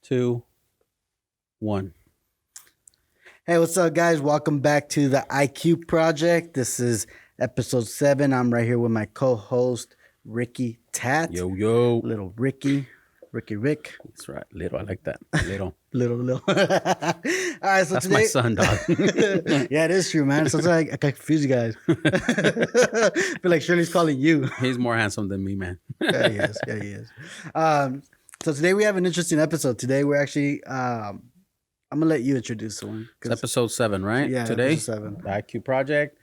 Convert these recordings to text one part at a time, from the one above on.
2, 1. Hey, what's up, guys? Welcome back to the IQ Project. This is episode 7. I'm right here with my co-host, Ricky Tat. Yo. Little Rick. That's right. Little. I like that. Little. Little. All right, so That's today... my son, dog. Yeah, it is true, man. Sometimes I confuse you guys. Feel like Shirley's calling you. He's more handsome than me, man. Yeah, he is. So today we have an interesting episode. Today we're actually... I'm gonna let you introduce the one. It's episode 7, right? Yeah, Today, episode 7. The IQ Project.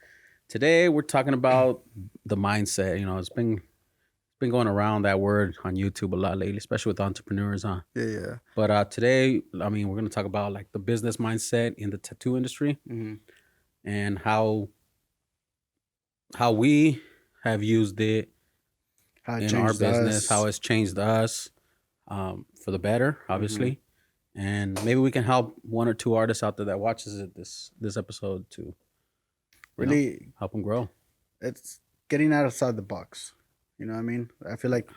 Today, we're talking about the mindset. You know, it's been going around that word on YouTube a lot lately, especially with entrepreneurs, huh? Yeah. But today, I mean, we're going to talk about like the business mindset in the tattoo industry and how we have used it in our business, how it's changed us for the better, obviously. And maybe we can help 1 or 2 artists out there that watches it this episode to really help them grow. It's getting outside the box. You know what I mean? I feel like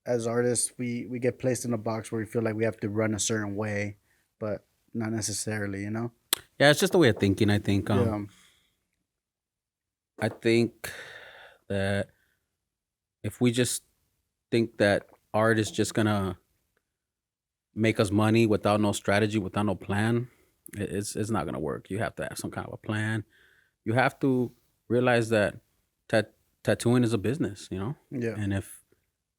as artists, we get placed in a box where we feel like we have to run a certain way, but not necessarily, you know? Yeah, it's just a way of thinking, I think. I think that if we just think that art is just going to make us money without no strategy, without no plan, it's not going to work. You have to have some kind of a plan. You have to realize that tattooing is a business, you know? Yeah. And if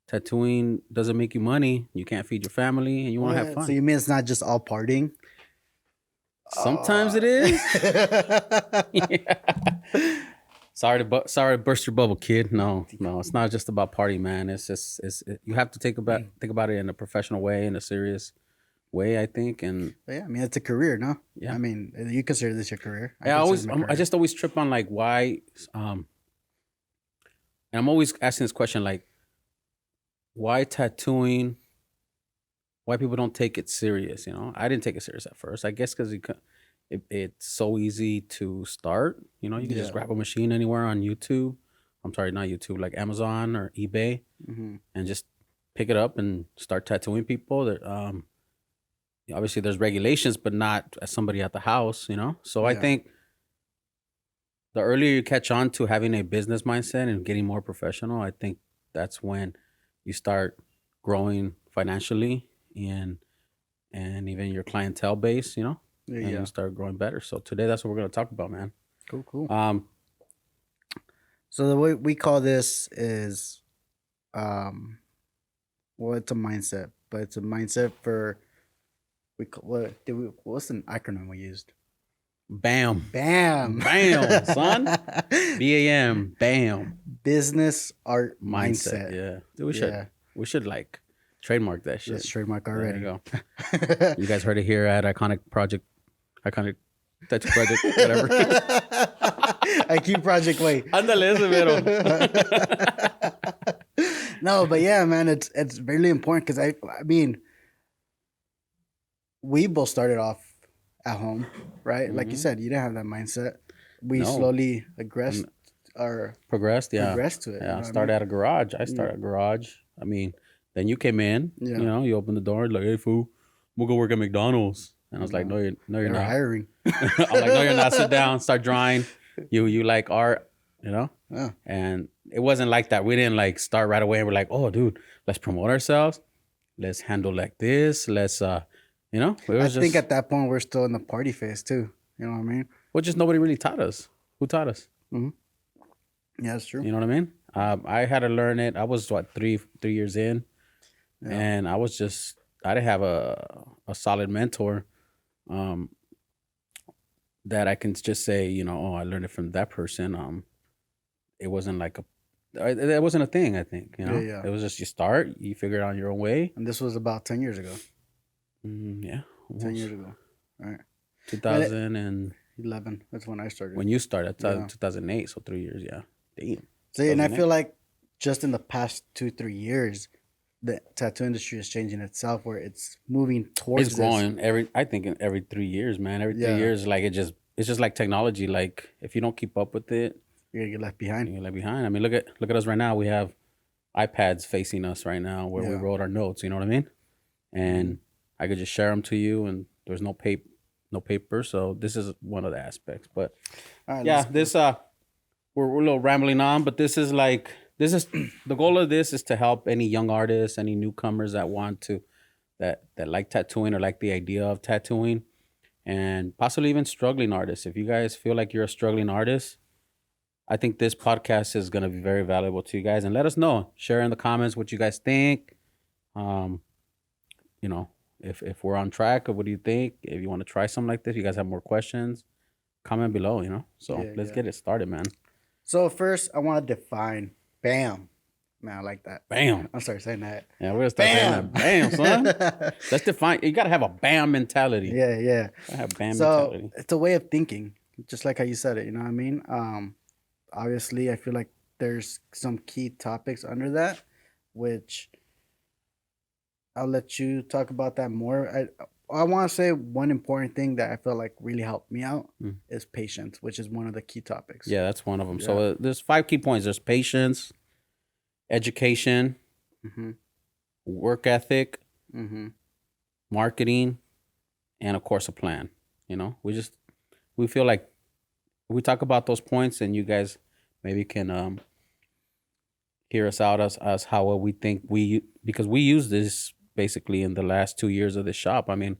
tattooing doesn't make you money, you can't feed your family and you want to have fun. So you mean it's not just all partying? Sometimes it is. Yeah. Sorry to burst your bubble, kid. No, it's not just about party, man. It's just you have to think about it in a professional way, in a serious way, I think. And yeah, I mean, it's a career, no? Yeah. I mean, you consider this your career? I just always trip on like why. And I'm always asking this question, like, why tattooing? Why people don't take it serious? You know, I didn't take it serious at first. I guess because it's so easy to start. You know, you can just grab a machine anywhere on YouTube. I'm sorry, not YouTube, like Amazon or eBay, and just pick it up and start tattooing people. That obviously there's regulations, but not as somebody at the house. You know, so I think the earlier you catch on to having a business mindset and getting more professional, I think that's when you start growing financially and even your clientele base. You know. And you start growing better. So today, that's what we're going to talk about, man. Cool. So the way we call this is, it's a mindset, but it's a mindset for what's an acronym we used? BAM, son. BAM, BAM. Business art mindset. Yeah, dude, we should like trademark that shit. Let's trademark already. There you go. You guys heard it here at Iconic Tattoo Project, whatever. IQ Project, wait. Ándale, ese mero. No, but yeah, man, it's really important because I mean, we both started off at home, right? Like you said, you didn't have that mindset. We slowly progressed to it. Yeah, I started at a garage. I started at a garage. I mean, then you came in. You know, you opened the door, like, hey, fool, we'll go work at McDonald's. And I was like, no, you're not hiring. I'm like, no, you're not. Sit down, start drawing. You like art, you know? Yeah. And it wasn't like that. We didn't like start right away and we're like, oh, dude, let's promote ourselves. Let's handle like this. Let's, you know? I think at that point, we're still in the party phase too. You know what I mean? Well, just nobody really taught us. Who taught us? Yeah, that's true. You know what I mean? I had to learn it. I was, 3 years in. Yeah. And I didn't have a solid mentor that I can just say, you know, oh, I learned it from that person. It wasn't like it wasn't a thing, I think, you know? Yeah. It was just you start, you figure it out your own way. And this was about 10 years ago. Yeah. Almost. 10 years ago. All right. 2011. That's when I started. When you started, 2008, so 3 years, yeah. Damn. So, and I feel like just in the past 2-3 years, the tattoo industry is changing itself, where it's moving towards. It's growing I think in every 3 years, man. Every 3 years, like it's just like technology. Like if you don't keep up with it, you're gonna get left behind. You get left behind. I mean, look at us right now. We have iPads facing us right now where we wrote our notes. You know what I mean? And I could just share them to you, and there's no paper. So this is one of the aspects. But All right, yeah, this we're a little rambling on, but this is the goal of this is to help any young artists, any newcomers that want to that like tattooing or like the idea of tattooing, and possibly even struggling artists. If you guys feel like you're a struggling artist, I think this podcast is going to be very valuable to you guys. And let us know. Share in the comments what you guys think. Um, you know, if we're on track, or what do you think? If you want to try something like this, you guys have more questions, comment below. So yeah, let's yeah. get it started, man. So first, I want to define BAM. Man, I like that. Bam. I'll start saying that. Yeah, we're gonna start saying that. Bam, son. Let's define. You gotta have a bam mentality. Yeah, yeah. I have bam So mentality. it's a way of thinking, just like how you said it. You know what I mean? Obviously, I feel like there's some key topics under that, which I'll let you talk about that more. I want to say one important thing that I feel like really helped me out Mm. is patience, which is one of the key topics. Yeah, that's one of them. Yeah. So there's 5 key points. There's patience, education, Mm-hmm. work ethic, Mm-hmm. marketing, and of course a plan. We feel like we talk about those points, and you guys maybe can hear us out as how we think because we use this basically in the last 2 years of the shop. I mean,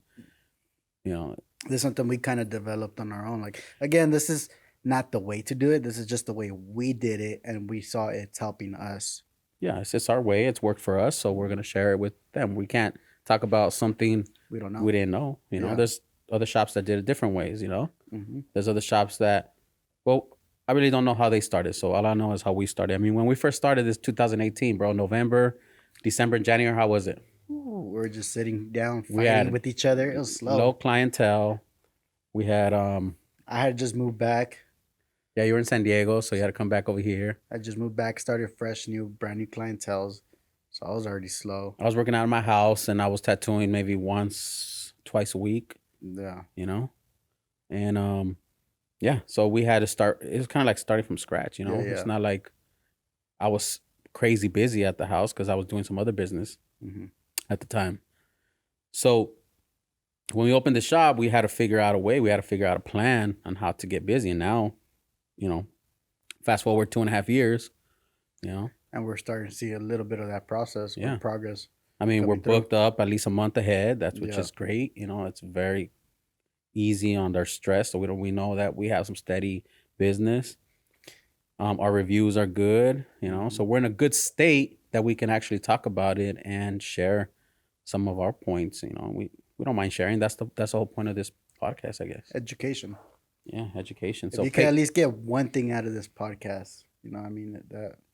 This is something we kind of developed on our own. Like, again, this is not the way to do it. This is just the way we did it, and we saw it's helping us. yeah, it's our way. It's worked for us, so we're gonna share it with them. We can't talk about something We don't know. we didn't know. Yeah. There's other shops that did it different ways. Mm-hmm. There's other shops that, well, I really don't know how they started. So all I know is how we started. I mean, when we first started this 2018, bro, November, December, and January, how was it? We're just sitting down We had fighting with each other. It was slow. Low clientele. We had I had just moved back. yeah, you were in San Diego, so you had to come back over here. I just moved back, started fresh, brand new clientels. So I was already slow. I was working out of my house, and I was tattooing maybe once, twice a week. Yeah. And yeah, so we had to start. It was kind of like starting from scratch. Yeah. It's not like I was crazy busy at the house because I was doing some other business Mm-hmm. at the time. So when we opened the shop, we had to figure out a way. We had to figure out a plan on how to get busy. And now, fast forward 2.5 years, And we're starting to see a little bit of that process Yeah. with progress. I mean, we're Coming through. booked up at least a month ahead. Which Yeah. is great. It's very easy on their stress. So we know that we have some steady business. Our reviews are good, so we're in a good state that we can actually talk about it and share some of our points. We don't mind sharing. That's the whole point of this podcast, I guess. Education. Yeah, education. If So you can at least get one thing out of this podcast, I mean,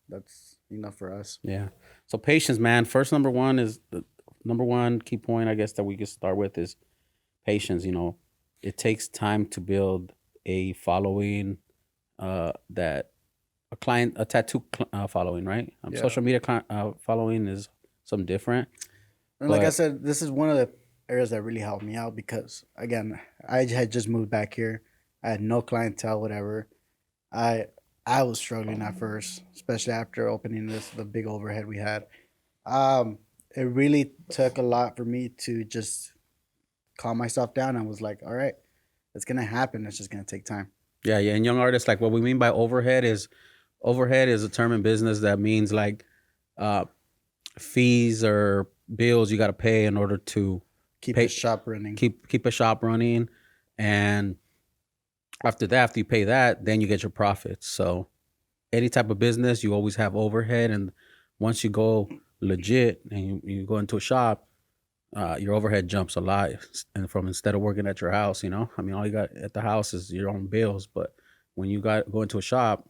that's enough for us. yeah. So patience, man. First, number one key point, I guess, that we can start with is patience. It takes time to build a following, that a tattoo following, right? Yeah. Social media following is something different. And like I But- said, this is one of the areas that really helped me out because, again, I had just moved back here. I had no clientele, whatever. I was struggling at first, especially after opening the big overhead we had. It really took a lot for me to just calm myself down and was like, all right, it's gonna happen. It's just gonna take time. Yeah, yeah. And young artists, like what we mean by overhead is a term in business that means like fees or bills you got to pay in order to Keep Pay- the shop running. keep a shop running. And after you pay that, then you get your profits. So any type of business, you always have overhead. And once you go legit and you go into a shop, your overhead jumps a lot. And instead of working at your house, I mean, all you got at the house is your own bills. But when you go into a shop,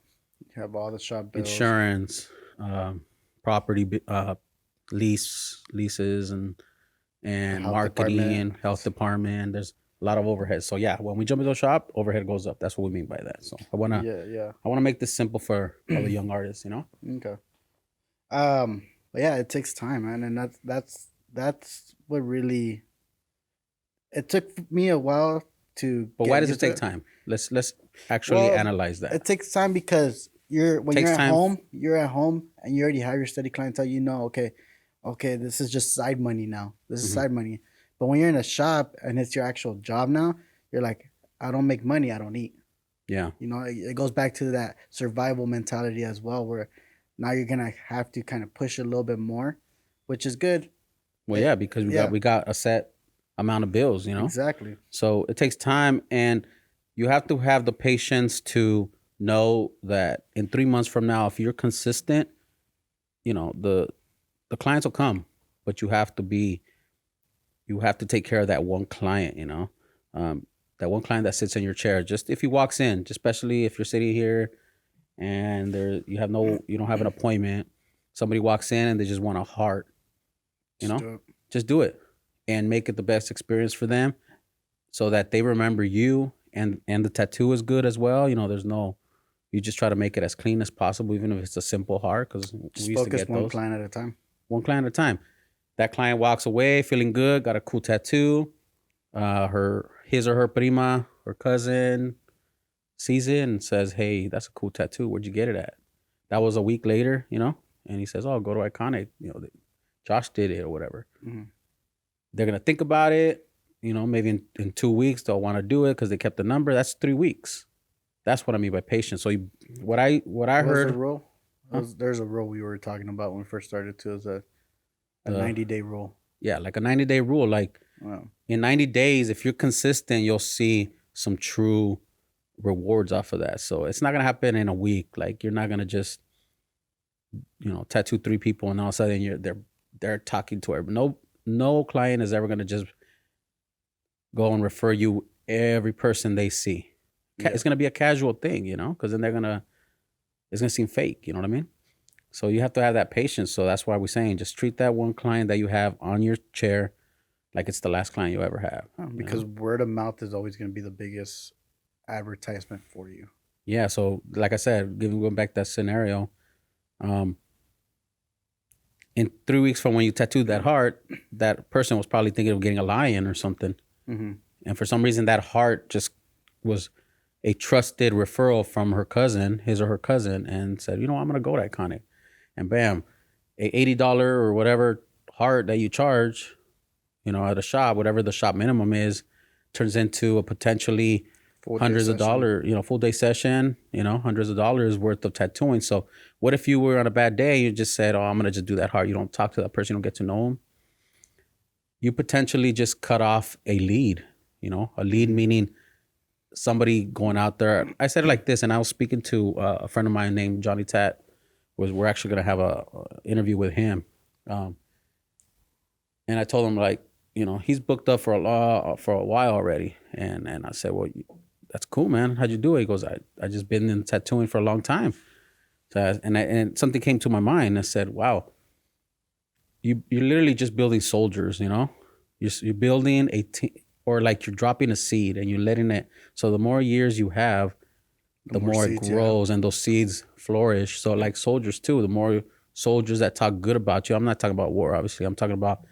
You have all the shop bills. insurance, property, leases, and Health marketing, department. health department. There's a lot of overhead. So yeah, when we jump into a shop, overhead goes up. That's what we mean by that. So I wanna Yeah. make this simple for all the young artists. Okay. But yeah, it takes time, man, and that's what really. It took me a while to. But get why does it used to take time? Let's actually Well, analyze that. It takes time because when Takes you're at time. home, and you already have your steady clientele. Okay, this is just side money now. This is Mhm. side money. But when you're in a shop and it's your actual job now, you're like, I don't make money, I don't eat. Yeah. You know, it goes back to that survival mentality as well, where now you're gonna have to kind of push a little bit more, which is good. Well, It, yeah, because yeah, we got a set amount of bills, you know. exactly. So it takes time, and you have to have the patience to know that in 3 months from now, if you're consistent, you know the clients will come, but you have to take care of that one client, you know, um, that one client that sits in your chair. Just if he walks in, just especially if you're sitting here and you don't have an appointment, somebody walks in and they just want a heart, you Just know, do it. just do it and make it the best experience for them so that they remember you, and the tattoo is good as well. You know, you just try to make it as clean as possible, even if it's a simple heart, because we Just used to focus get one those client at a time. one client at a time. That client walks away feeling good, got a cool tattoo. His or her prima or cousin sees it and says, "Hey, that's a cool tattoo. Where'd you get it at?" That was a week later, you know, and he says, "Oh, go to Iconic. You know, Josh did it or whatever." Hmm. They're gonna think about it. You know, maybe in 2 weeks they'll want to do it because they kept the number. That's 3 weeks. That's what I mean by patience. So what I What was the heard, rule? huh? There's a rule we were talking about when we first started too. Is a The 90-day rule. Yeah, like a 90-day rule. Like Wow. in 90 days, if you're consistent, you'll see some true rewards off of that. So it's not gonna happen in a week. Like you're not gonna just tattoo 3 people and all of a sudden they're talking to her. No client is ever gonna just go and refer you every person they see. Yeah. It's gonna be a casual thing, you know, because then it's gonna seem fake. You know what I mean? So you have to have that patience. So that's why we're saying just treat that one client that you have on your chair like it's the last client you ever have. You Because know? word of mouth is always going to be the biggest advertisement for you. Yeah. So like I said, going back to that scenario, um, in 3 weeks from when you tattooed that heart, that person was probably thinking of getting a lion or something. Mm-hmm. And for some reason, that heart just was a trusted referral from her cousin, his or her cousin, and said, you know, I'm going to go to Iconic. And bam, a $80 or whatever heart that you charge, you know, at a shop, whatever the shop minimum is, turns into a potentially Full day hundreds of session. dollars, full day session, hundreds of dollars worth of tattooing. So what if you were on a bad day, you just said, oh, I'm going to just do that heart. You don't talk to that person, you don't get to know him. You potentially just cut off a lead, a lead Mm-hmm. meaning somebody going out there. I said it like this, and I was speaking to a friend of mine named Johnny Tat. We're actually going to have a interview with him, um, and I told him like, he's booked up for a while already, and I said, well, that's cool, man. How'd you do it? He goes, I just been in tattooing for a long time. So and something came to my mind. I said, wow, you're literally just building soldiers. You're building a team, or like you're dropping a seed and you're letting it. So the more years you have, The the more more it seeds you have. grows and those seeds flourish. So like soldiers too, the more soldiers that talk good about you. I'm not talking about war, obviously. I'm talking about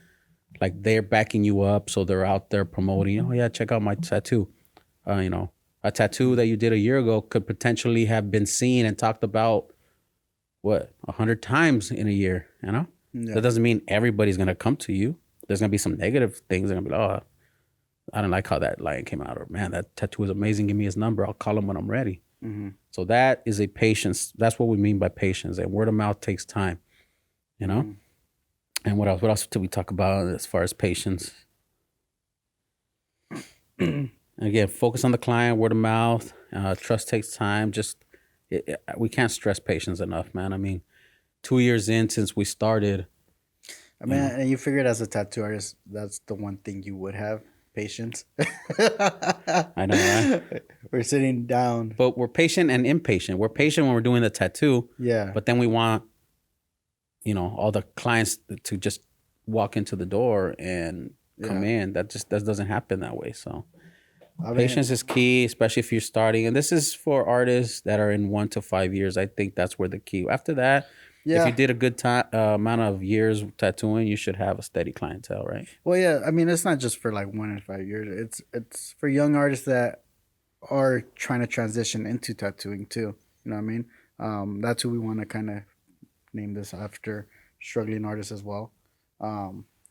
like they're backing you up, so they're out there promoting. Oh yeah, check out my tattoo. A tattoo that you did a year ago could potentially have been seen and talked about 100 times in a year. That Yeah. doesn't mean everybody's gonna come to you. There's gonna be some negative things. They're gonna be like, oh, I don't like how that lion came out, or man, that tattoo is amazing. Give me his number. I'll call him when I'm ready. Mm-hmm. So that is a patience. That's what we mean by patience. And word of mouth takes time. You know. Mm-hmm. And what else? What else did we talk about as far as patience? Again, focus on the client. Word of mouth. Trust takes time. We can't stress patience enough, man. I mean, 2 years in since we started. I You mean, know. and you figured as a tattoo artist, that's the one thing you would have patience. I know, right? We're sitting down. But we're patient and impatient. We're patient when we're doing the tattoo, Yeah. but then we want, all the clients to just walk into the door and come Yeah. in. That doesn't happen that way. So I mean, patience is key, especially if you're starting. And this is for artists that are in 1 to 5 years. I think that's where the key. After that, if you yeah. did a good time amount of years tattooing, you should have a steady clientele, right? Well, yeah. I mean, it's not just for like 1 in 5 years. It's for young artists that are trying to transition into tattooing too. You know what I mean? That's who we want to kind of name this after, struggling artists as well.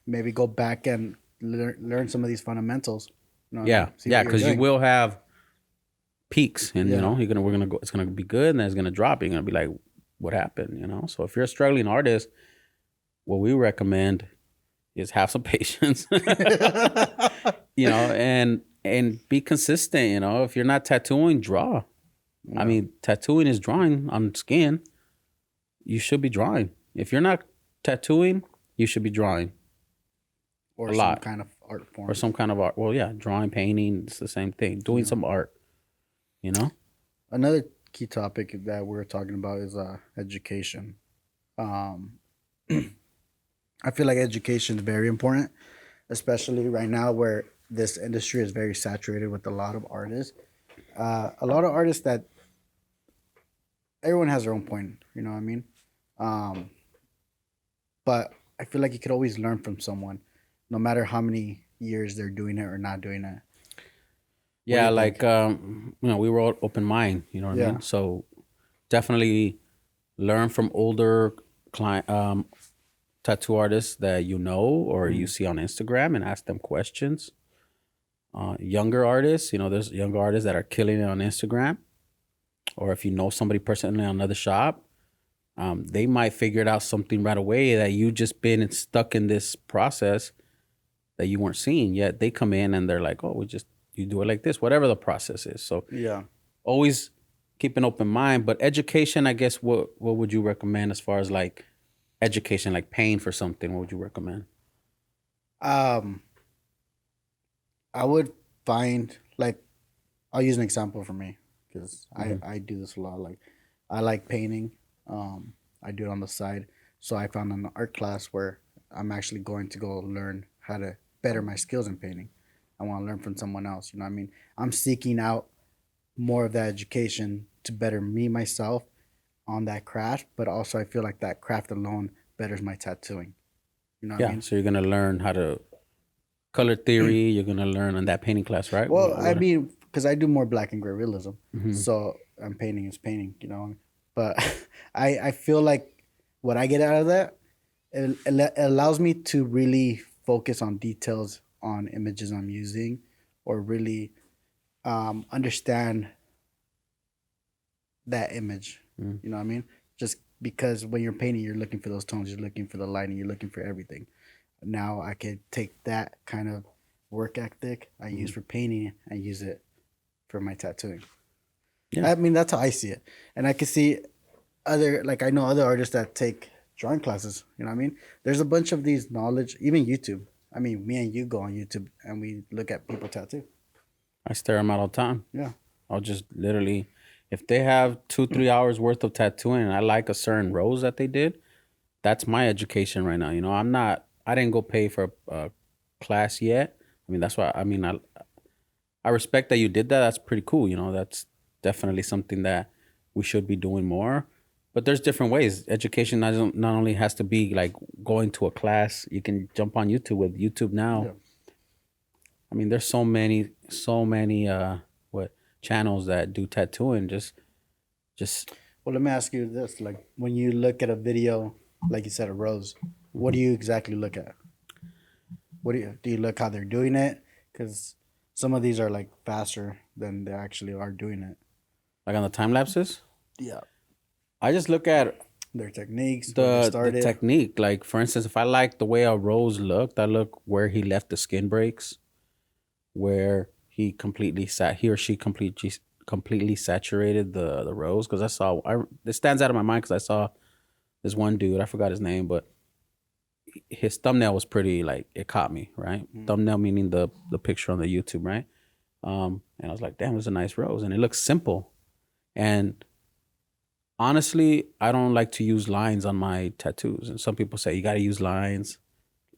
Maybe go back and learn some of these fundamentals. You know what I Yeah, mean? See yeah, what you're because you doing. will have peaks, and Yeah. we're gonna go. It's gonna be good, and then it's gonna drop. You're gonna be like, what happened? So if you're a struggling artist, what we recommend is have some patience. And be consistent. If you're not tattooing, draw. I Yeah. mean, tattooing is drawing on skin. You should be drawing. If you're not tattooing, you should be drawing Or a some lot, kind of art form. or some kind of art. Well, yeah, drawing, painting, it's the same thing. Doing Yeah. some art, you know? Another key topic that we're talking about is education. Um, I feel like education is very important, especially right now where this industry is very saturated with a lot of artists. A lot of artists that everyone has their own point, you know what I mean? Um, but I feel like you could always learn from someone, no matter how many years they're doing it or not doing it. What do Yeah, you think? like, we were all open mind, you know what I Yeah. mean? So definitely learn from older client, tattoo artists that or you see on Instagram, and ask them questions. Younger artists, there's younger artists that are killing it on Instagram, or if you know somebody personally on another shop, they might figure out something right away that you just been stuck in this process that you weren't seeing yet. They come in and they're like, oh, you do it like this, whatever the process is. So Yeah. always keep an open mind. But education, I guess, what would you recommend as far as like education, like paying for something? What would you recommend? Um, I would find like I'll use an example for me because I do this a lot. Like I like painting. I do it on the side. So I found an art class where I'm actually going to go learn how to better my skills in painting. I want to learn from someone else. You know what I mean? I'm seeking out more of that education to better me myself on that craft, but also I feel like that craft alone betters my tattooing. You know what I Yeah. mean? So you're gonna learn how to color theory. You're gonna learn on that painting class, right? Well, I mean, because I do more black and gray realism, Mhm. so I'm painting is painting, you know. But I feel like what I get out of that, it allows me to really focus on details on images I'm using, or really understand that image. Mm. You know what I mean? Just because when you're painting, you're looking for those tones, you're looking for the lighting, you're looking for everything. Now I could take that kind of work ethic I use for painting and use it for my tattooing. Yeah. I mean, that's how I see it. And I can see I know other artists that take drawing classes. You know what I mean? There's a bunch of these knowledge, even YouTube. I mean, me and you go on YouTube and we look at people tattoo. I stare them out all the time. Yeah. I'll just literally, if they have 2-3 hours worth of tattooing and I like a certain rose that they did, that's my education right now. I didn't go pay for a class yet. I mean, that's why, I respect that you did that. That's pretty cool. That's definitely something that we should be doing more. But there's different ways. Education not only has to be like going to a class. You can jump on YouTube with YouTube now. Yeah. I mean, there's so many what channels that do tattooing. Just Well, let me ask you this: like, when you look at a video, like you said, a rose, what do you exactly look at? What do you look how they're doing it? Because some of these are like faster than they actually are doing it. like on the time lapses. Yeah. I just look at Their techniques, where they the started. technique. Like for instance, if I like the way a rose looked, I look where he left the skin breaks, where he or she completely saturated the rose. Because it stands out of my mind because I saw this one dude, I forgot his name, but his thumbnail was pretty, like, it caught me, right? Thumbnail meaning the picture on the YouTube, right? And I was like, damn, it was a nice rose, and it looks simple. And honestly, I don't like to use lines on my tattoos. And some people say you got to use lines;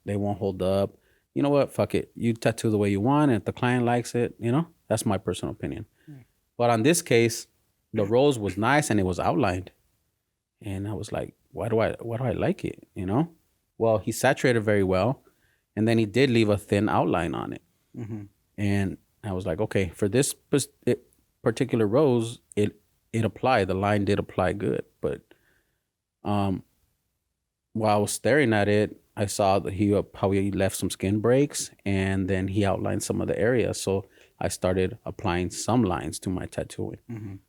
they won't hold up. You know what? Fuck it. You tattoo the way you want, and if the client likes it, that's my personal opinion. But on this case, the rose was nice and it was outlined, and I was like, why do I like it? Well, he saturated very well, and then he did leave a thin outline on it. Mm-hmm. And I was like, okay, for this particular rose, it applied. The line did apply good, but while I was staring at it, I saw that how he left some skin breaks, and then he outlined some of the areas. So I started applying some lines to my tattooing,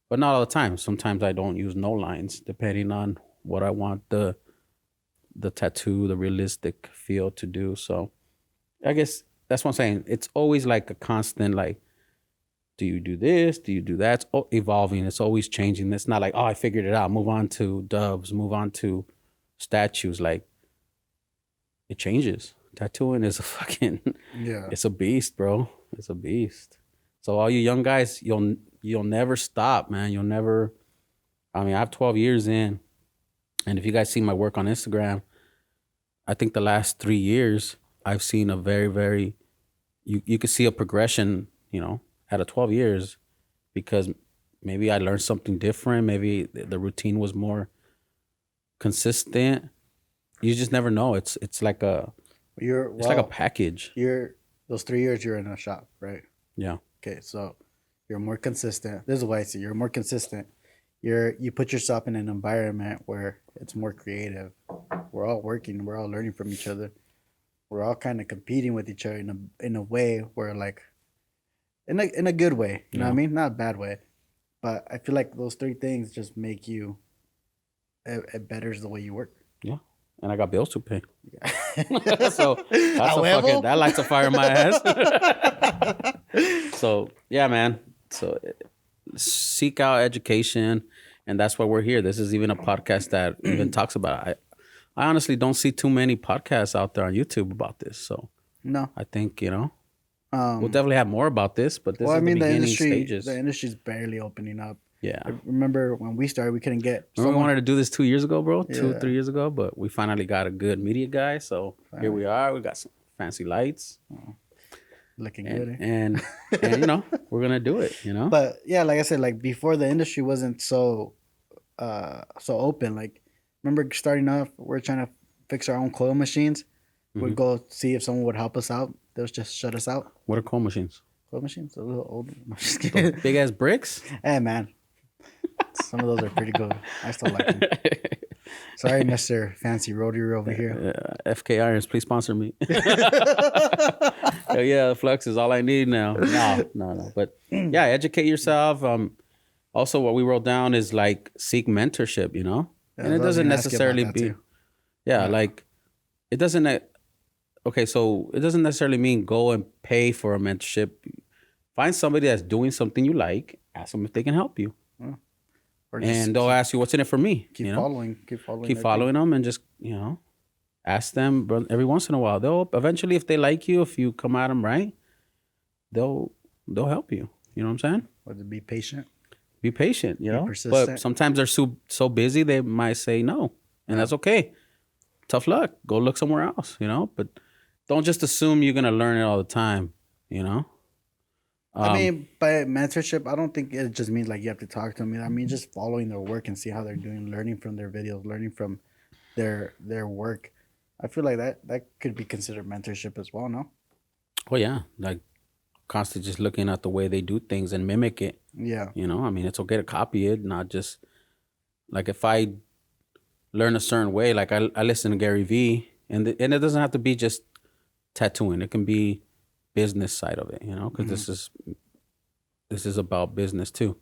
but not all the time. Sometimes I don't use no lines, depending on what I want the tattoo, the realistic feel to do. So I guess that's what I'm saying. It's always like a constant, like, do you do this? Do you do that? It's evolving. It's always changing. It's not like, oh, I figured it out. Move on to doves. Move on to statues. Like, it changes. Tattooing is a fucking, Yeah. it's a beast, bro. It's a beast. So all you young guys, you'll never stop, man. You'll never. I mean, I have 12 years in, and if you guys see my work on Instagram, I think the last 3 years I've seen a very, very, you could see a progression, out of 12 years, because maybe I learned something different. Maybe the routine was more consistent. You just never know. It's like it's like a package. Those 3 years you're in a shop, right? Yeah. Okay, so you're more consistent. This is what I see. You're more consistent. You put yourself in an environment where it's more creative. We're all working. We're all learning from each other. We're all kind of competing with each other in a way where, like, in a good way. You know what I mean? Not a bad way. But I feel like those 3 things just make you. It betters the way you work. Yeah. And I got bills to pay. So However, that lights a fire in my ass. So yeah, man. So seek out education, and that's why we're here. This is even a podcast that even talks about it. I honestly don't see too many podcasts out there on YouTube about this. So no, I think we'll definitely have more about this, but this is the beginning stages. The industry's barely opening up. Yeah. I remember when we started, we couldn't get. We wanted to do this 2 years ago, bro. 2-3 years ago, but we finally got a good media guy. So here we are. We got some fancy lights. Looking good. And we're gonna do it. But yeah, like I said, like before the industry wasn't so open. Like, remember starting off, we're trying to fix our own coil machines. We'd go see if someone would help us out. They'll just shut us out. What are coil machines? Coil machines, a little old. I'm just kidding. Big ass bricks. Hey man, some of those are pretty good. I still like them. Sorry, Mr. Fancy Rotary over here. FK Irons, please sponsor me. Hell yeah, Flux is all I need now. No. But yeah, educate yourself. Also, what we wrote down is like seek mentorship, and it doesn't necessarily be. Yeah, like it doesn't. Okay, so it doesn't necessarily mean go and pay for a mentorship. Find somebody that's doing something you like. Ask them if they can help you. And they'll ask you, what's in it for me? Keep following. Keep following them, and just, ask them every once in a while. They'll eventually, if they like you, if you come at them right, they'll help you. You know what I'm saying? Or to be patient. Be patient, Be persistent. But sometimes they're so busy, they might say no. And that's okay. Tough luck. Go look somewhere else, But don't just assume you're going to learn it all the time, I mean, by mentorship, I don't think it just means like you have to talk to them. I mean, just following their work and see how they're doing, learning from their videos, learning from their work. I feel like that could be considered mentorship as well, no? Well, yeah, like constantly just looking at the way they do things and mimic it. Yeah. I mean, it's okay to copy it, not just like if I learn a certain way, like I listen to Gary Vee, and it doesn't have to be just tattooing. It can be business side of it, because this is about business too.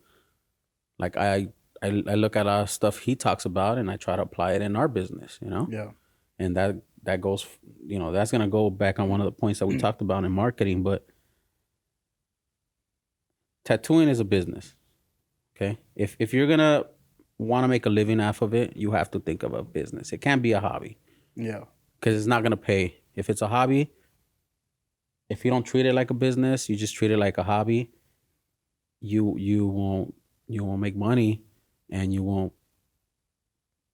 Like I look at our stuff he talks about, and I try to apply it in our business, Yeah. And that goes, that's gonna go back on one of the points that we talked about in marketing. But tattooing is a business, okay? If you're gonna want to make a living off of it, you have to think of a business. It can't be a hobby. Yeah. Because it's not gonna pay. If it's a hobby, if you don't treat it like a business, you just treat it like a hobby, you won't make money, and you won't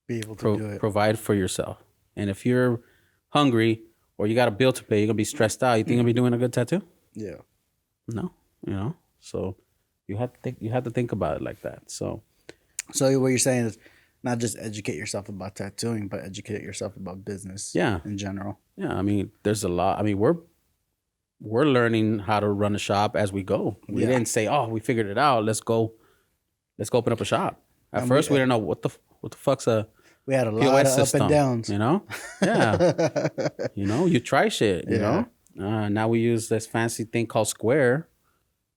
be able to do it. Provide for yourself. And if you're hungry or you got a bill to pay, you're gonna be stressed out. You think you're gonna be doing a good tattoo? Yeah. No, So you have to think about it like that. So what you're saying is not just educate yourself about tattooing, but educate yourself about business. Yeah. In general. Yeah. I mean, there's a lot. I mean, we're learning how to run a shop as we go. We didn't say, "Oh, we figured it out. Let's go open up a shop." At first, we didn't know what the fuck's a we had a lot POS of up and system, downs. you know? Yeah. You know, you try shit, you Yeah. know? Now we use this fancy thing called Square,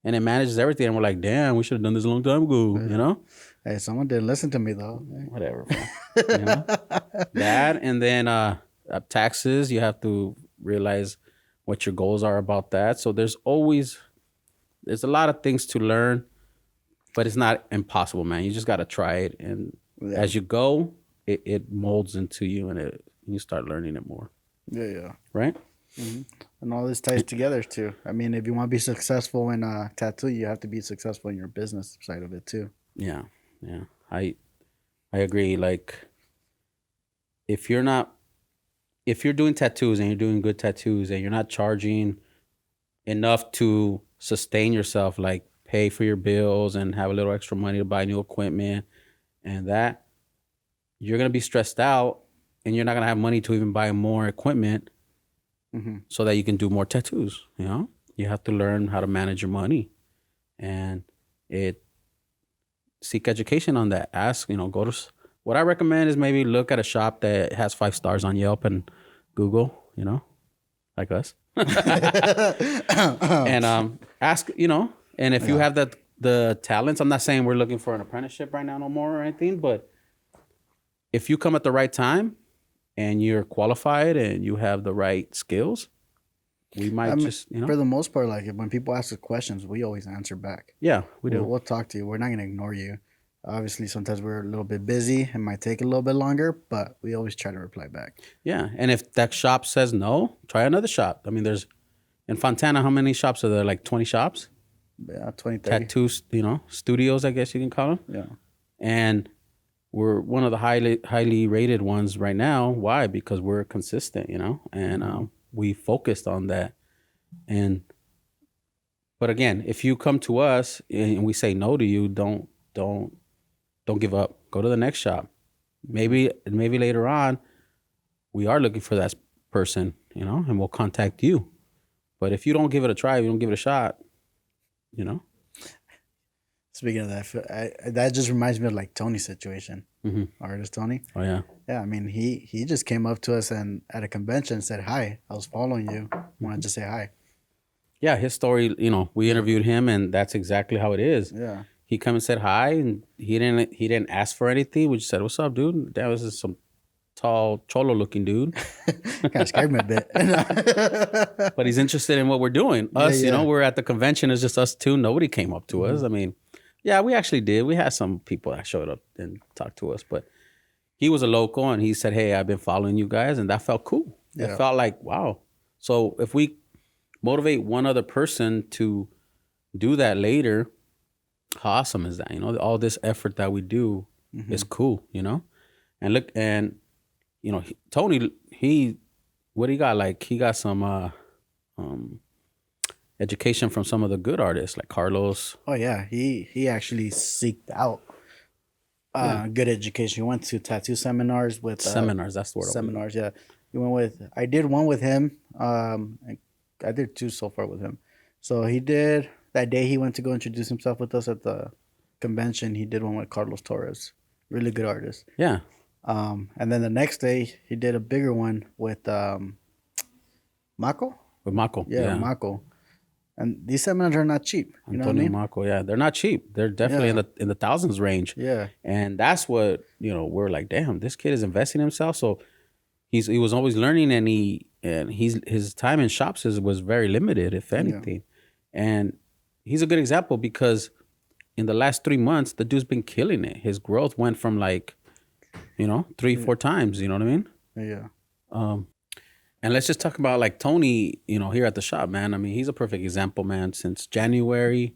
and it manages everything. And we're like, damn, we should have done this a long time ago, you know? Hey, someone didn't listen to me though. Whatever, bro. You know? That, and then taxes, you have to realize what your goals are about that. So there's a lot of things to learn, but it's not impossible, man. You just got to try it. And Yeah. as you go, it molds into you, and you start learning it more. Yeah. Right? And all this ties together too. I mean, if you want to be successful in tattoo, you have to be successful in your business side of it too. Yeah. I agree. Like, if you're doing tattoos and you're doing good tattoos and you're not charging enough to sustain yourself, like pay for your bills and have a little extra money to buy new equipment and that, you're going to be stressed out, and you're not going to have money to even buy more equipment so that you can do more tattoos. You know, you have to learn how to manage your money, and seek education on that. Ask, go to, what I recommend is maybe look at a shop that has 5 stars on Yelp and Google, like us. And ask, and if you have the talents, I'm not saying we're looking for an apprenticeship right now no more or anything, but if you come at the right time and you're qualified and you have the right skills, we might for the most part, like when people ask us questions, we always answer back. Yeah, we do. We'll talk to you. We're not going to ignore you. Obviously, sometimes we're a little bit busy. It might take a little bit longer, but we always try to reply back. Yeah, and if that shop says no, try another shop. I mean, there's in Fontana, how many shops are there? Like 20 shops? Yeah, 20, 30. Tattoos, studios, I guess you can call them. Yeah. And we're one of the highly rated ones right now. Why? Because we're consistent, and we focused on that. But again, if you come to us and we say no to you, don't give up. Go to the next shop. Maybe later on, we are looking for that person, and we'll contact you. But if you don't give it a try, if you don't give it a shot, Speaking of that, that just reminds me of like Tony's situation. Artist Tony. Oh yeah. Yeah, I mean he just came up to us and at a convention said hi. I was following you. Wanted to say hi. Yeah, his story. We interviewed him, and that's exactly how it is. Yeah. He come and said hi, and he didn't ask for anything. We just said, "What's up, dude?" That was some tall cholo looking dude. Kind of scared me a bit. But he's interested in what we're doing. Us, we're at the convention. It's just us two. Nobody came up to us. I mean, yeah, we actually did. We had some people that showed up and talked to us, but he was a local, and he said, "Hey, I've been following you guys," and that felt cool. It felt like, wow. So if we motivate one other person to do that later, how awesome is that? All this effort that we do is cool, and look, and Tony, what he got? Like, he got some education from some of the good artists like Carlos. Oh yeah, he actually seeked out good education. He went to tattoo seminars with seminars. That's the word. Seminars, yeah. He went with. I did one with him. I did 2 so far with him. So he did that day. He went to go introduce himself with us at the convention. He did one with Carlos Torres, really good artist. Yeah. And then the next day he did a bigger one with Mako. With Mako. Yeah, Mako. And these seminars are not cheap. You know what I mean? Mako, yeah, they're not cheap. They're definitely in the thousands range. Yeah. And that's what we're like. Damn, this kid is investing in himself. So he was always learning, and his time in shops was very limited, if anything. Yeah. And he's a good example because in the last 3 months, the dude's been killing it. His growth went from 3-4 times. You know what I mean? Yeah. And let's just talk about like Tony, here at the shop, man. I mean, he's a perfect example, man. Since January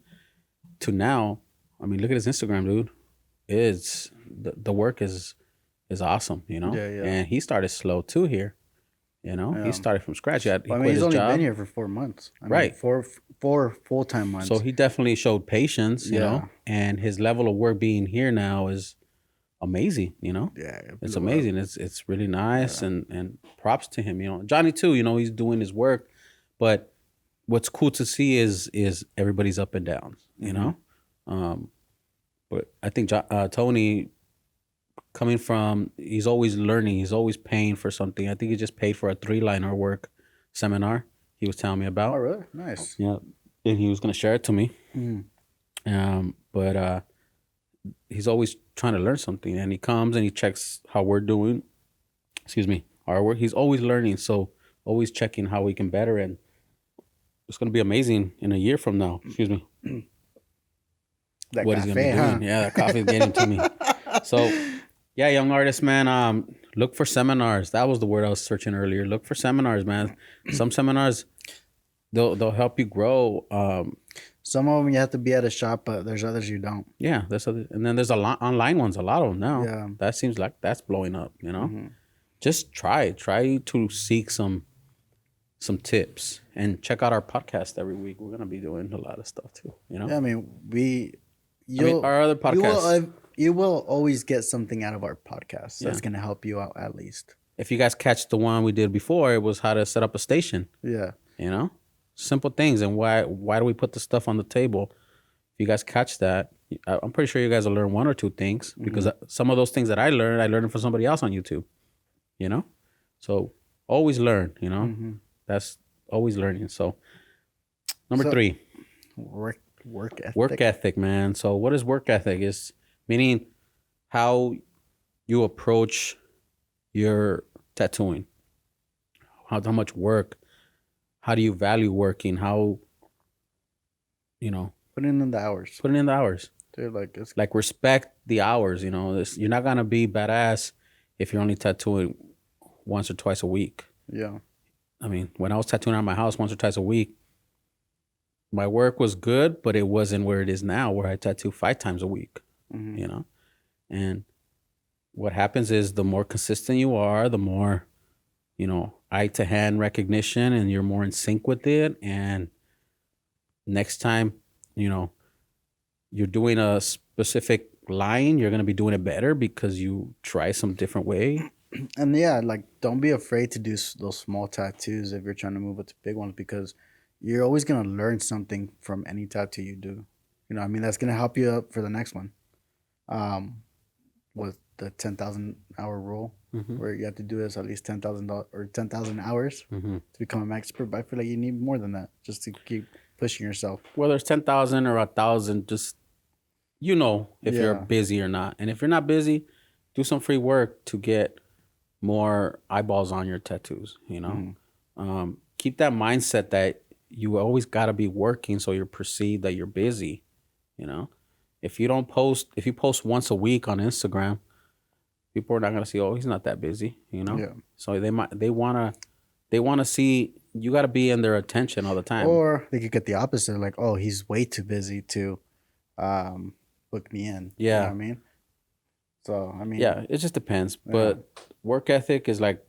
to now, I mean, look at his Instagram, dude. It's the work is awesome, Yeah. And he started slow too here. He started from scratch. He he's only been here for 4 months. Right. 4 full-time months. So he definitely showed patience, and his level of work being here now is amazing, Yeah. It's amazing. It's really nice, and props to him, Johnny too, he's doing his work, but what's cool to see is everybody's up and downs, But I think Tony coming from, he's always learning. He's always paying for something. I think he just paid for a 3-liner work seminar he was telling me Oh, about. really? Nice. Yeah. And he was going to share it to me. Mm. But he's always trying to learn something, and he comes and he checks how we're doing. Excuse me, our work. He's always learning. So always checking how we can better. And it's going to be amazing in a year from now. Excuse me. That What he's going to cafe, be doing. huh? Yeah, that coffee is getting to me. So, yeah, young artist, man, look for seminars. That was the word I was searching earlier. Look for seminars, man. Some seminars, they'll help you grow. Some of them you have to be at a shop, but there's others you don't. Yeah, there's other, and then there's a lot online ones. A lot of them now. Yeah. That seems like that's blowing up. You know, Mhm. just try to seek some tips and check out our podcast every week. We're gonna be doing a lot of stuff too. You know, Yeah, I mean, our other podcasts. you will always get something out of our podcast Yeah. that's going to help you out at least. If you guys catch the one we did before, it was how to set up a station. Yeah. You know, simple things. And why do we put the stuff on the table? If you guys catch that, I'm pretty sure you guys will learn one or two things, because some of those things that I learned from somebody else on YouTube. You know, so always learn. You know, that's always learning. So number 3, Work ethic. work ethic, man. So what is work ethic? Is meaning how you approach your tattooing. How much work? How do you value working? How, you know, Putting in the hours. putting in the hours. Dude, like it's Like, respect the hours. You know, you're not gonna be badass if you're only tattooing once or twice a week. yeah. I mean, when I was tattooing around my house once or twice a week, my work was good, but it wasn't where it is now, where I tattoo 5 times a week. Mhm. You know, and what happens is the more consistent you are, the more, you know, eye to hand recognition, and you're more in sync with it. And next time, you know, you're doing a specific line, you're gonna be doing it better because you try some different way. And yeah, like don't be afraid to do those small tattoos if you're trying to move up to big ones, because you're always going to learn something from any tattoo you do. You know, I mean, that's going to help you up for the next one. With the 10,000 hour rule, where you have to do this at least $10,000 or 10,000 hours to become an expert. But I feel like you need more than that just to keep pushing yourself. Whether it's 10,000 or 1,000, just, you know, if you're Yeah. busy or not. And if you're not busy, do some free work to get more eyeballs on your tattoos. You know, keep that mindset that you always got to be working, so you're perceived that you're busy. You know, if you post once a week on Instagram, people are not gonna see, oh, he's not that busy. You know, Yeah. so they wanna see, you got to be in their attention all the time. Or they could get the opposite, like, oh, he's way too busy to book me in. You know Yeah. what I mean? So, I mean, Yeah, it just depends. But work ethic is like,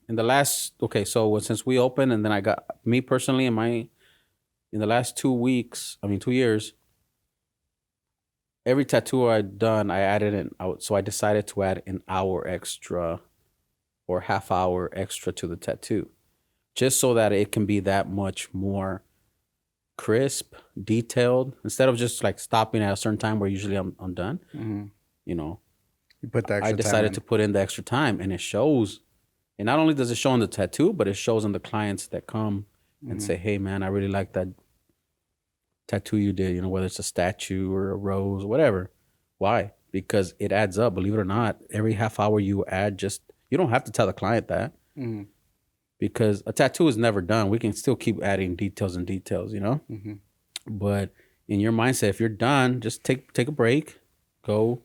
in the last, okay, so since we opened, and then I got, me personally, in the last 2 weeks, 2 years, every tattoo I'd done, I added an out. So I decided to add an hour extra or half hour extra to the tattoo, just so that it can be that much more crisp, detailed, instead of just like stopping at a certain time where usually I'm done. You know, you put the extra I decided time to put in the extra time, and it shows. And not only does it show in the tattoo, but it shows in the clients that come and say, hey, man, I really like that tattoo you did, you know, whether it's a statue or a rose or whatever. Why? Because it adds up. Believe it or not, every half hour you add, you don't have to tell the client that, because a tattoo is never done. We can still keep adding details and details, you know? But in your mindset, if you're done, just take a break, go,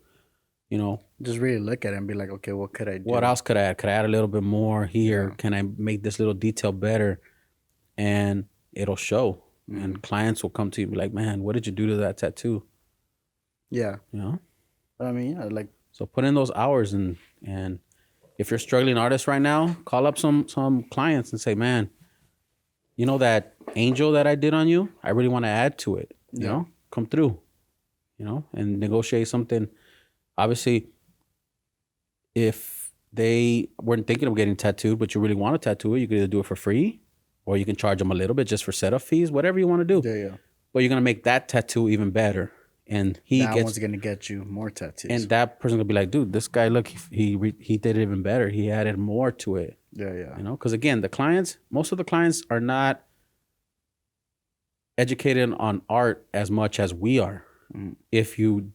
you know, just really look at it and be like, okay, what could I do? what else could I add? Could I add a little bit more here? Yeah. Can I make this little detail better? And it'll show. And clients will come to you and be like, man, what did you do to that tattoo? Yeah. You know? I mean, yeah, like, So put in those hours, and if you're a struggling artist right now, call up some clients and say, man, you know that angel that I did on you? I really want to add to it. You know? Come through. You know? And negotiate something. Obviously, if they weren't thinking of getting tattooed, but you really want to tattoo it, you can either do it for free, or you can charge them a little bit just for setup fees, whatever you want to do. yeah. But you're going to make that tattoo even better, and he That gets, one's gonna get you more tattoos. and that person's gonna be like, dude, this guy, look, he did it even better. He added more to it. Yeah. You know, because again, most of the clients are not educated on art as much as we are. Mm. If you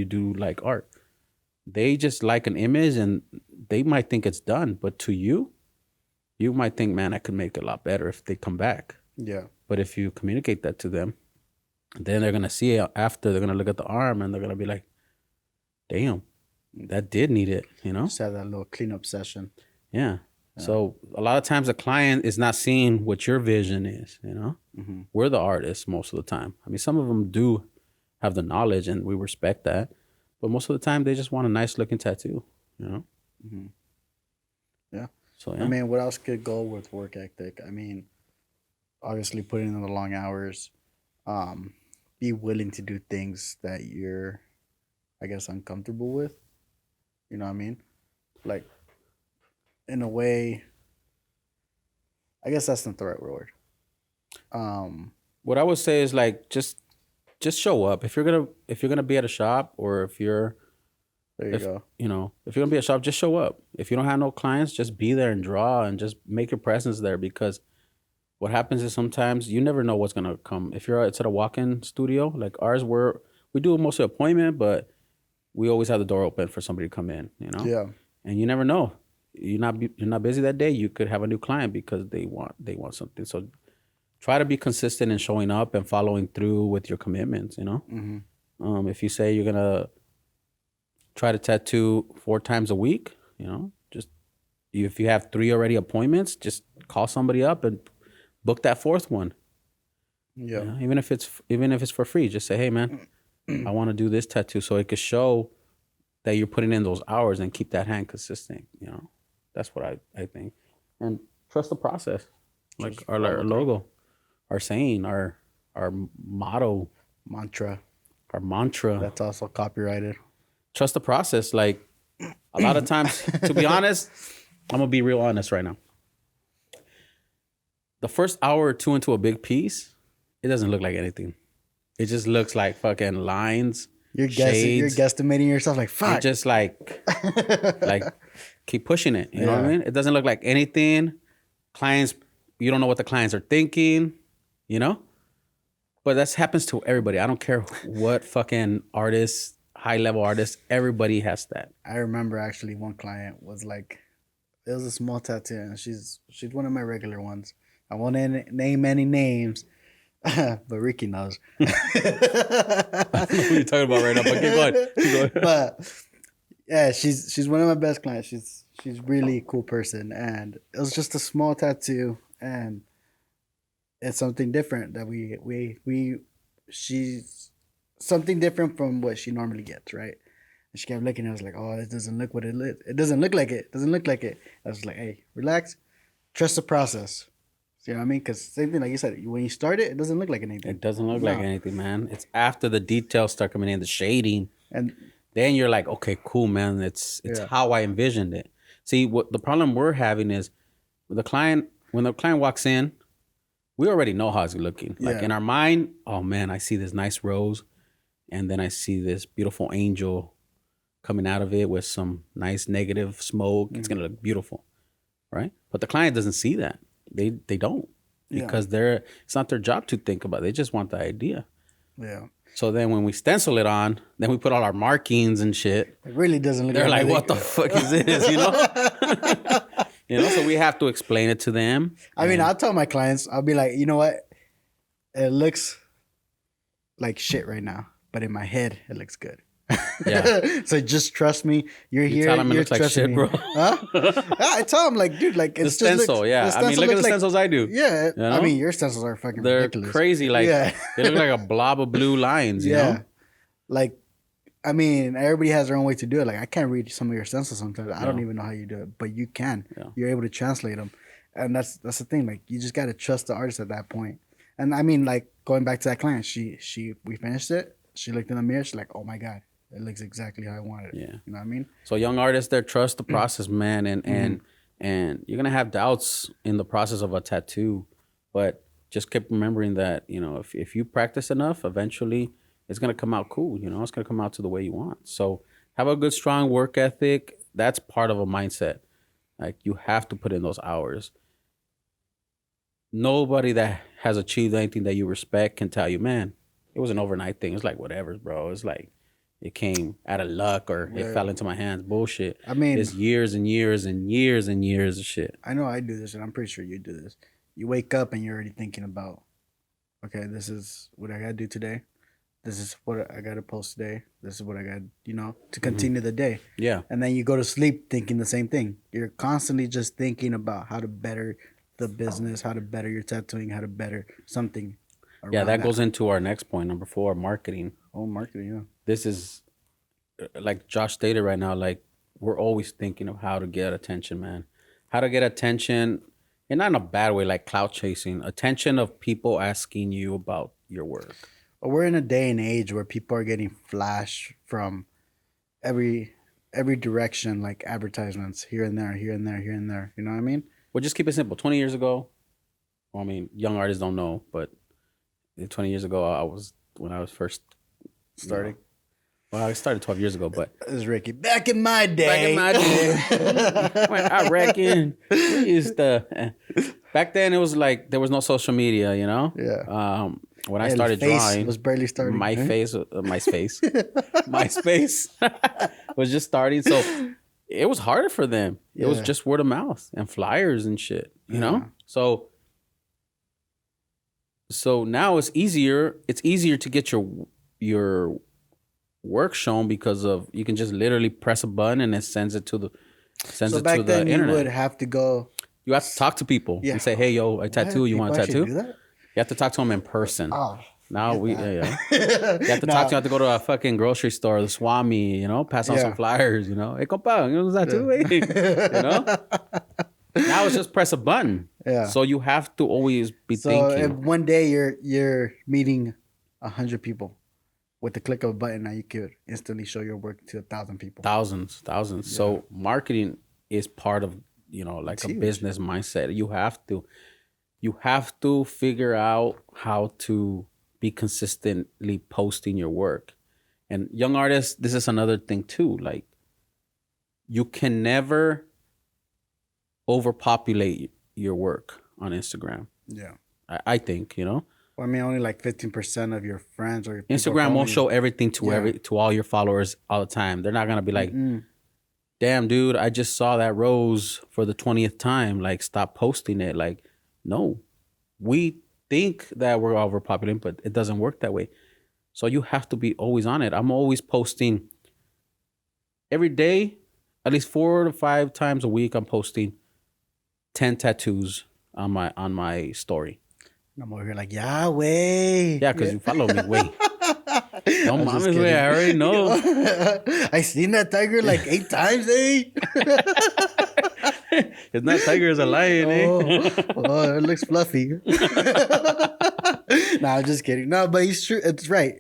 do like art, they just like an image and they might think it's done, but to you, you might think, man, I could make it a lot better if they come back. Yeah. But if you communicate that to them, then they're gonna see it after. They're gonna look at the arm and they're gonna be like, damn, that did need it, you know? Just have that little cleanup session. Yeah. So a lot of times the client is not seeing what your vision is, you know? Mm-hmm. We're the artists most of the time. I mean, some of them do have the knowledge and we respect that. But most of the time they just want a nice looking tattoo, you know? Mm-hmm. Yeah. So, yeah. I mean, what else could go with work ethic? I mean, obviously putting in the long hours, be willing to do things that you're, I guess, uncomfortable with. You know what I mean? Like, in a way, I guess that's not the right word. What I would say is like just show up. If you're gonna be at a shop, or if you're, There you go. you know, if you're gonna be at a shop, just show up. If you don't have no clients, just be there and draw and just make your presence there, because what happens is sometimes you never know what's gonna come. If it's at a walk-in studio like ours, we do mostly appointment, but we always have the door open for somebody to come in, you know? Yeah. And you never know. You're not busy that day. You could have a new client because they want something. So try to be consistent in showing up and following through with your commitments, you know? Mm-hmm. If you say you're gonna try to tattoo 4 times a week, you know, just if you have 3 already appointments, just call somebody up and book that 4th one. Yeah. You know? Even if it's for free, just say, hey man, I want to do this tattoo, so it could show that you're putting in those hours and keep that hand consistent. You know, that's what I think. And trust the process, like Just our logo, our saying, our motto, Mantra. our mantra. That's also copyrighted. Trust the process. Like a lot of times, to be honest, I'm gonna be real honest right now. The first hour or 2 into a big piece, it doesn't look like anything. It just looks like fucking lines. You're guessing. You're shades. guesstimating yourself like fuck. You just like keep pushing it. You know what I Yeah. mean? It doesn't look like anything. Clients, you don't know what the clients are thinking, you know? But that happens to everybody. I don't care what fucking artist, high level artist, everybody has that. I remember actually one client was like, it was a small tattoo, and she's one of my regular ones. I won't name any names, but Ricky knows. I don't know who you're talking about right now, but keep going. Keep going. But yeah, she's one of my best clients. She's really a cool person, and it was just a small tattoo, and it's something different that she's something different from what she normally gets, right? And she kept looking, and I was like, oh, it doesn't look what it is. It doesn't look like it. It doesn't look like it. I was like, hey, relax, trust the process. You know what I mean? Because same thing, like you said, when you start it, it doesn't look like anything. It doesn't look like anything, man. It's after the details start coming in, the shading, And then you're like, okay, cool, man. It's how I envisioned it. See, what the problem we're having is when the client walks in, we already know how it's looking. Like in our mind, oh man, I see this nice rose, and then I see this beautiful angel coming out of it with some nice negative smoke. It's gonna look beautiful, right? But the client doesn't see that. They don't, because it's not their job to think about it. They just want the idea. yeah, So then when we stencil it on, then we put all our markings and shit. it really doesn't look. They're like, anything. what the fuck is this? You know? You know, so we have to explain it to them. I mean, I'll tell my clients, I'll be like, you know what? It looks like shit right now, but in my head, it looks good. Yeah. So just trust me. You're here. Tell them it You're looks like trusting shit, me. bro. Huh? I tell them like, dude, like The it's stencil, just yeah. I mean, look at the stencils I do. Yeah, You know? I mean, your stencils are fucking They're ridiculous. crazy. Like, Yeah. they look like a blob of blue lines, you know? Like, I mean, everybody has their own way to do it. Like, I can't read some of your stencils sometimes. I don't even know how you do it, but you can. Yeah. You're able to translate them, and that's the thing. Like, you just got to trust the artist at that point. And I mean, like, going back to that client, we finished it. She looked in the mirror. She's like, "Oh my god, it looks exactly how I wanted it." Yeah. You know what I mean? So young artists there, trust the process, man. And you're going to have doubts in the process of a tattoo, but just keep remembering that, you know, if you practice enough, eventually it's gonna come out cool. It's gonna come out to the way you want. So have a good, strong work ethic. That's part of a mindset. Like you have to put in those hours. Nobody that has achieved anything that you respect can tell you, man, it was an overnight thing. It's like whatever, bro. It's like it came out of luck or it fell into my hands. Bullshit. I mean, it's years and years and years and years of shit. I know I do this, and I'm pretty sure you do this. You wake up and you're already thinking about, okay, this is what I gotta do today. This is what I gotta post today. This is what I got, to continue the day. Yeah. And then you go to sleep thinking the same thing. You're constantly just thinking about how to better the business, how to better your tattooing, how to better something. Yeah, that goes into our next point, number 4, marketing. Oh, marketing, yeah. This is, like Josh stated right now, like we're always thinking of how to get attention, man. How to get attention, and not in a bad way, like clout chasing. Attention of people asking you about your work. But we're in a day and age where people are getting flash from every direction, like advertisements here and there, here and there, here and there. You know what I mean? Well, just keep it simple. 20 years ago, well, I mean, young artists don't know, but 20 years ago, when I was first starting. Well, I started 12 years ago, but this is Ricky. Back in my day. I reckon we used to. Back then, it was like there was no social media, Yeah. When I started drawing, was barely starting. MySpace was just starting, so it was harder for them. It was just word of mouth and flyers and shit, you know. So now it's easier. It's easier to get your work shown because of you can just literally press a button and it sends it to the internet. You would have to go. You have to talk to people and say, "Hey, yo, I tattoo. You want a tattoo?" Do that? You have to talk to them in person. Oh, now you have to talk to. You have to go to a fucking grocery store, the Swami, pass on some flyers. Hey, compa, tattoo, Now it's just press a button. Yeah. So you have to always be thinking. So if one day you're meeting 100 people. With the click of a button, now you could instantly show your work to 1,000 people. Thousands. Yeah. So marketing is part of, like it's a huge business mindset. You have to figure out how to be consistently posting your work. And young artists, this is another thing too. Like you can never overpopulate your work on Instagram. Yeah. I think, Well, I mean, only like 15% of your friends or your Instagram won't show everything to all your followers all the time. They're not gonna be like, "Damn, dude, I just saw that rose for the 20th time. Like, stop posting it." Like, no, we think that we're overpopulating, but it doesn't work that way. So you have to be always on it. I'm always posting every day, at least 4 to 5 times a week. I'm posting 10 tattoos on my story. I'm over here like, Yahweh. Yeah, because you follow me. Wait. No, mama's way. I already know. I seen that tiger like 8 times, eh? It's not tiger, it's a lion, eh? Oh, it looks fluffy. No, I'm just kidding. No, but he's true. It's right.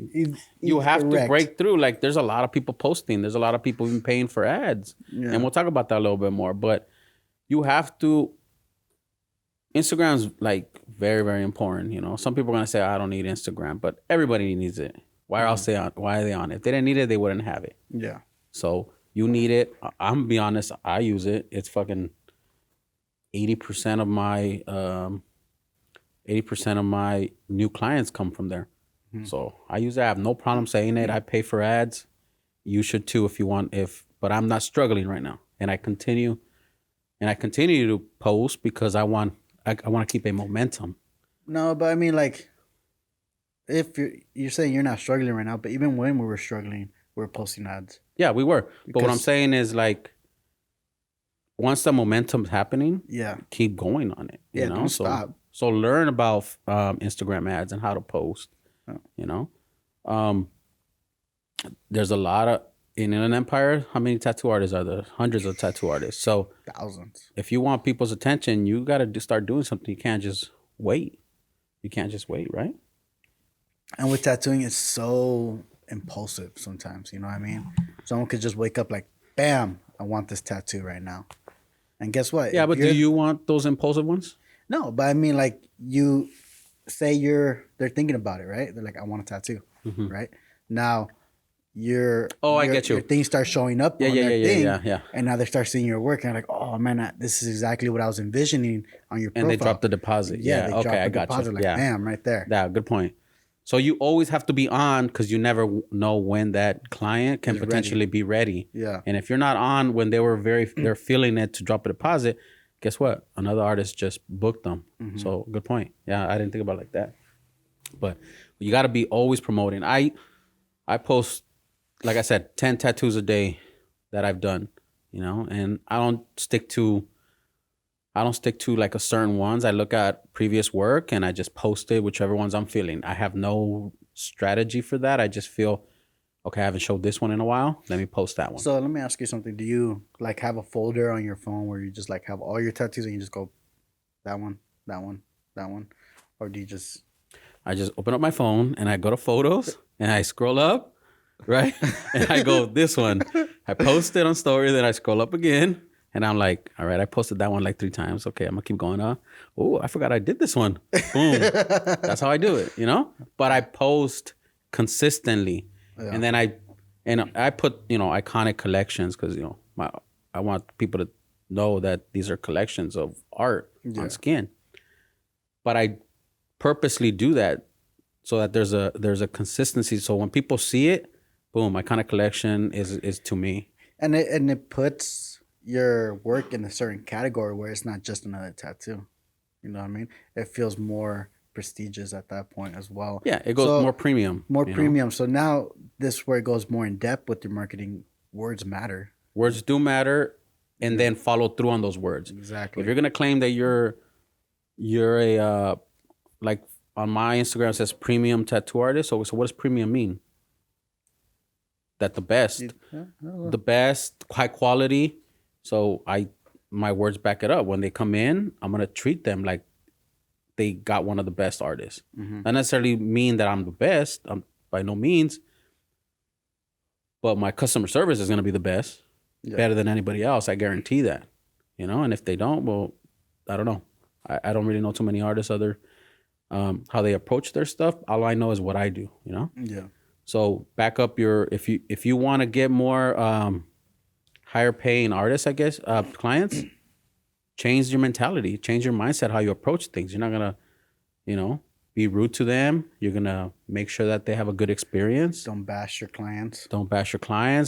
You have to break through. Like, there's a lot of people posting. There's a lot of people even paying for ads. Yeah. And we'll talk about that a little bit more. But you have to... Instagram's like very, very important. Some people are gonna say, "I don't need Instagram," but everybody needs it. Why else why are they on it? If they didn't need it, they wouldn't have it. Yeah. So you need it. I'm gonna be honest. I use it. It's fucking 80% of my 80% of my new clients come from there. Mm-hmm. So I use it. I have no problem saying it. I pay for ads. You should too if you want. But I'm not struggling right now, and I continue to post because I want to keep a momentum. No, but I mean, like, if you're saying you're not struggling right now, but even when we were struggling, we were posting ads. Yeah, we were. But what I'm saying is, like, once the momentum's happening, keep going on it. Don't stop. So learn about Instagram ads and how to post. There's a lot of in an empire. How many tattoo artists are there? Hundreds of tattoo artists. So thousands. If you want people's attention, you got to start doing something. You can't just wait. Right? And with tattooing, it's so impulsive sometimes. You know what I mean? Someone could just wake up like, bam, I want this tattoo right now. And guess what? Yeah, but do you want those impulsive ones? No, but I mean, like, you say they're thinking about it, right? They're like, I want a tattoo, right? Now your Oh, I get your you. thing starts showing up Yeah, on yeah, their yeah, yeah, thing, yeah, yeah. and now they start seeing your work, and they're like, oh man, this is exactly what I was envisioning on your And they profile. drop the deposit. Yeah, Yeah. they Okay, drop I a got you. deposit like Yeah. bam right there. Yeah, good point. So you always have to be on because you never know when that client can Is ready. potentially be ready. Yeah. And if you're not on when they're feeling it to drop a deposit, guess what? Another artist just booked them. Mm-hmm. So good point. Yeah, I didn't think about it like that. But you got to be always promoting. I post, like I said, 10 tattoos a day that I've done, and I don't stick to like a certain ones. I look at previous work and I just post it, whichever ones I'm feeling. I have no strategy for that. I just feel, okay, I haven't showed this one in a while. Let me post that one. So let me ask you something. Do you like have a folder on your phone where you just like have all your tattoos and you just go that one, that one, that one, or do you just I just open up my phone and I go to photos and I scroll up, right? And I go, this one. I post it on story, then I scroll up again. And I'm like, all right, I posted that one like 3 times. Okay, I'm gonna keep going up. Oh, I forgot I did this one. Boom. That's how I do it, But I post consistently. Yeah. And then I put, iconic collections because, I want people to know that these are collections of art on skin. But I purposely do that so that there's a consistency. So when people see it, boom, iconic collection is to me. And it puts your work in a certain category where it's not just another tattoo. You know what I mean? It feels more prestigious at that point as well. Yeah, it goes more premium. More premium. So now this is where it goes more in depth with your marketing. Words matter. Words do matter, and then follow through on those words. Exactly. If you're gonna claim that you're a like on my Instagram it says premium tattoo artist. So what does premium mean? That the best, high quality. So my words back it up. When they come in, I'm gonna treat them like they got one of the best artists. Mm-hmm. Not necessarily mean that I'm the best. I'm by no means. But my customer service is gonna be the best, better than anybody else. I guarantee that. And if they don't, well, I don't know. I don't really know too many artists other how they approach their stuff. All I know is what I do. Yeah. So back up if you want to get more higher paying artists, I guess, clients, change your mentality, change your mindset, how you approach things. You're not gonna, be rude to them. You're gonna make sure that they have a good experience. Don't bash your clients.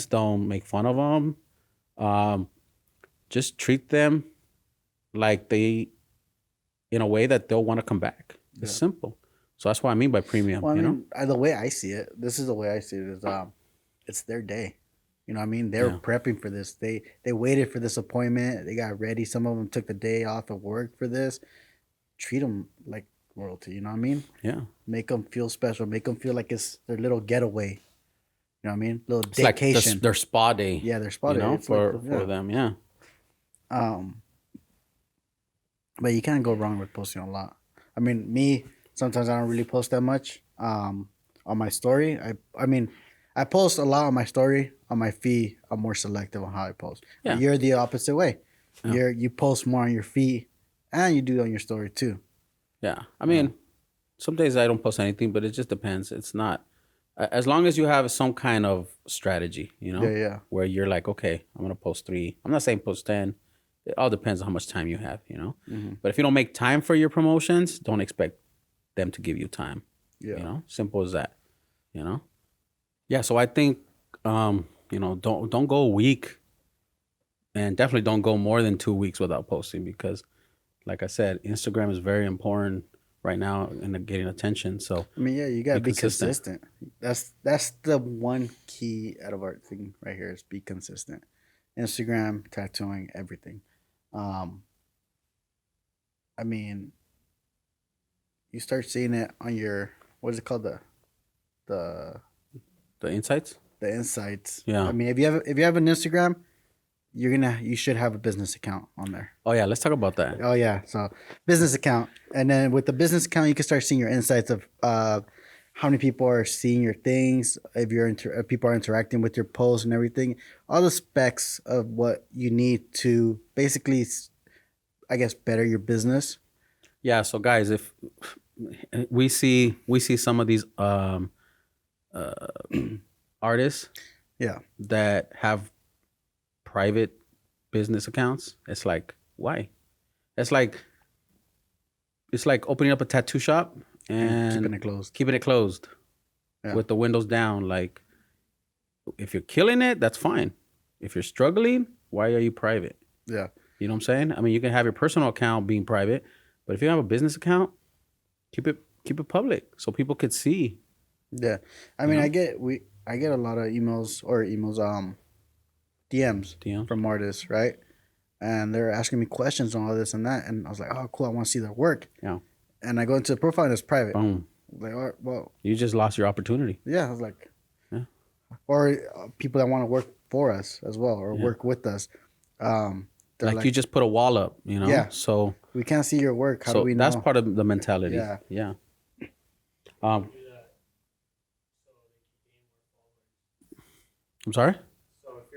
Don't make fun of them. Just treat them like in a way that they'll want to come back. It's simple. So that's what I mean by premium. Well, the way I see it, this is the way I see it is, it's their day. You know what I mean? They were prepping for this. They waited for this appointment. They got ready. Some of them took the day off of work for this. Treat them like royalty. You know what I mean? Yeah. Make them feel special. Make them feel like it's their little getaway. You know what I mean? Little It's vacation. like their spa day. Yeah, their spa day. For them. Yeah. But you can't go wrong with posting a lot. I mean, me, sometimes I don't really post that much on my story. I post a lot on my story. On my feed, I'm more selective on how I post. Yeah. But you're the opposite way. Yeah. You post more on your feed, and you do it on your story too. Yeah. I mean, some days I don't post anything, but it just depends. It's not as long as you have some kind of strategy, Yeah. where you're like, okay, I'm gonna post 3. I'm not saying post 10. It all depends on how much time you have, Mm-hmm. But if you don't make time for your promotions, don't expect them to give you time. Yeah. Simple as that. Yeah. So I think, don't go a week, and definitely don't go more than 2 weeks without posting because, like I said, Instagram is very important right now in getting attention. So I mean, yeah, you gotta be consistent. That's the one key out of our thing right here is be consistent. Instagram, tattooing, everything. I mean, you start seeing it on your what is it called the insights. The insights. Yeah. I mean, if you have an Instagram, you should have a business account on there. Oh yeah, let's talk about that. Oh yeah, so business account, and then with the business account, you can start seeing your insights of how many people are seeing your things, if people are interacting with your posts and everything, all the specs of what you need to basically, I guess, better your business. Yeah. So guys, if we see some of these artists Yeah. that have private business accounts. It's like, why? It's like opening up a tattoo shop And and keeping it closed. keeping it closed Yeah. with the windows down. Like, if you're killing it, that's fine. If you're struggling, why are you private? Yeah. You know what I'm saying? I mean, you can have your personal account being private, but if you have a business account, keep it public so people could see. Yeah. I You mean, know? I get a lot of DMs DM. from artists, right? And they're asking me questions on all this and that, and I was like, oh, cool, I want to see their work. Yeah. And I go into the profile and it's private. Boom. Like, all right, well, You just lost your opportunity. yeah. I was like, Yeah. or people that want to work for us as well or Yeah. work with us. They're Like, you just put a wall up, you know? Yeah. So we can't see your work. How do we know? that's part of the mentality. Yeah. Yeah. Um, I'm sorry? So if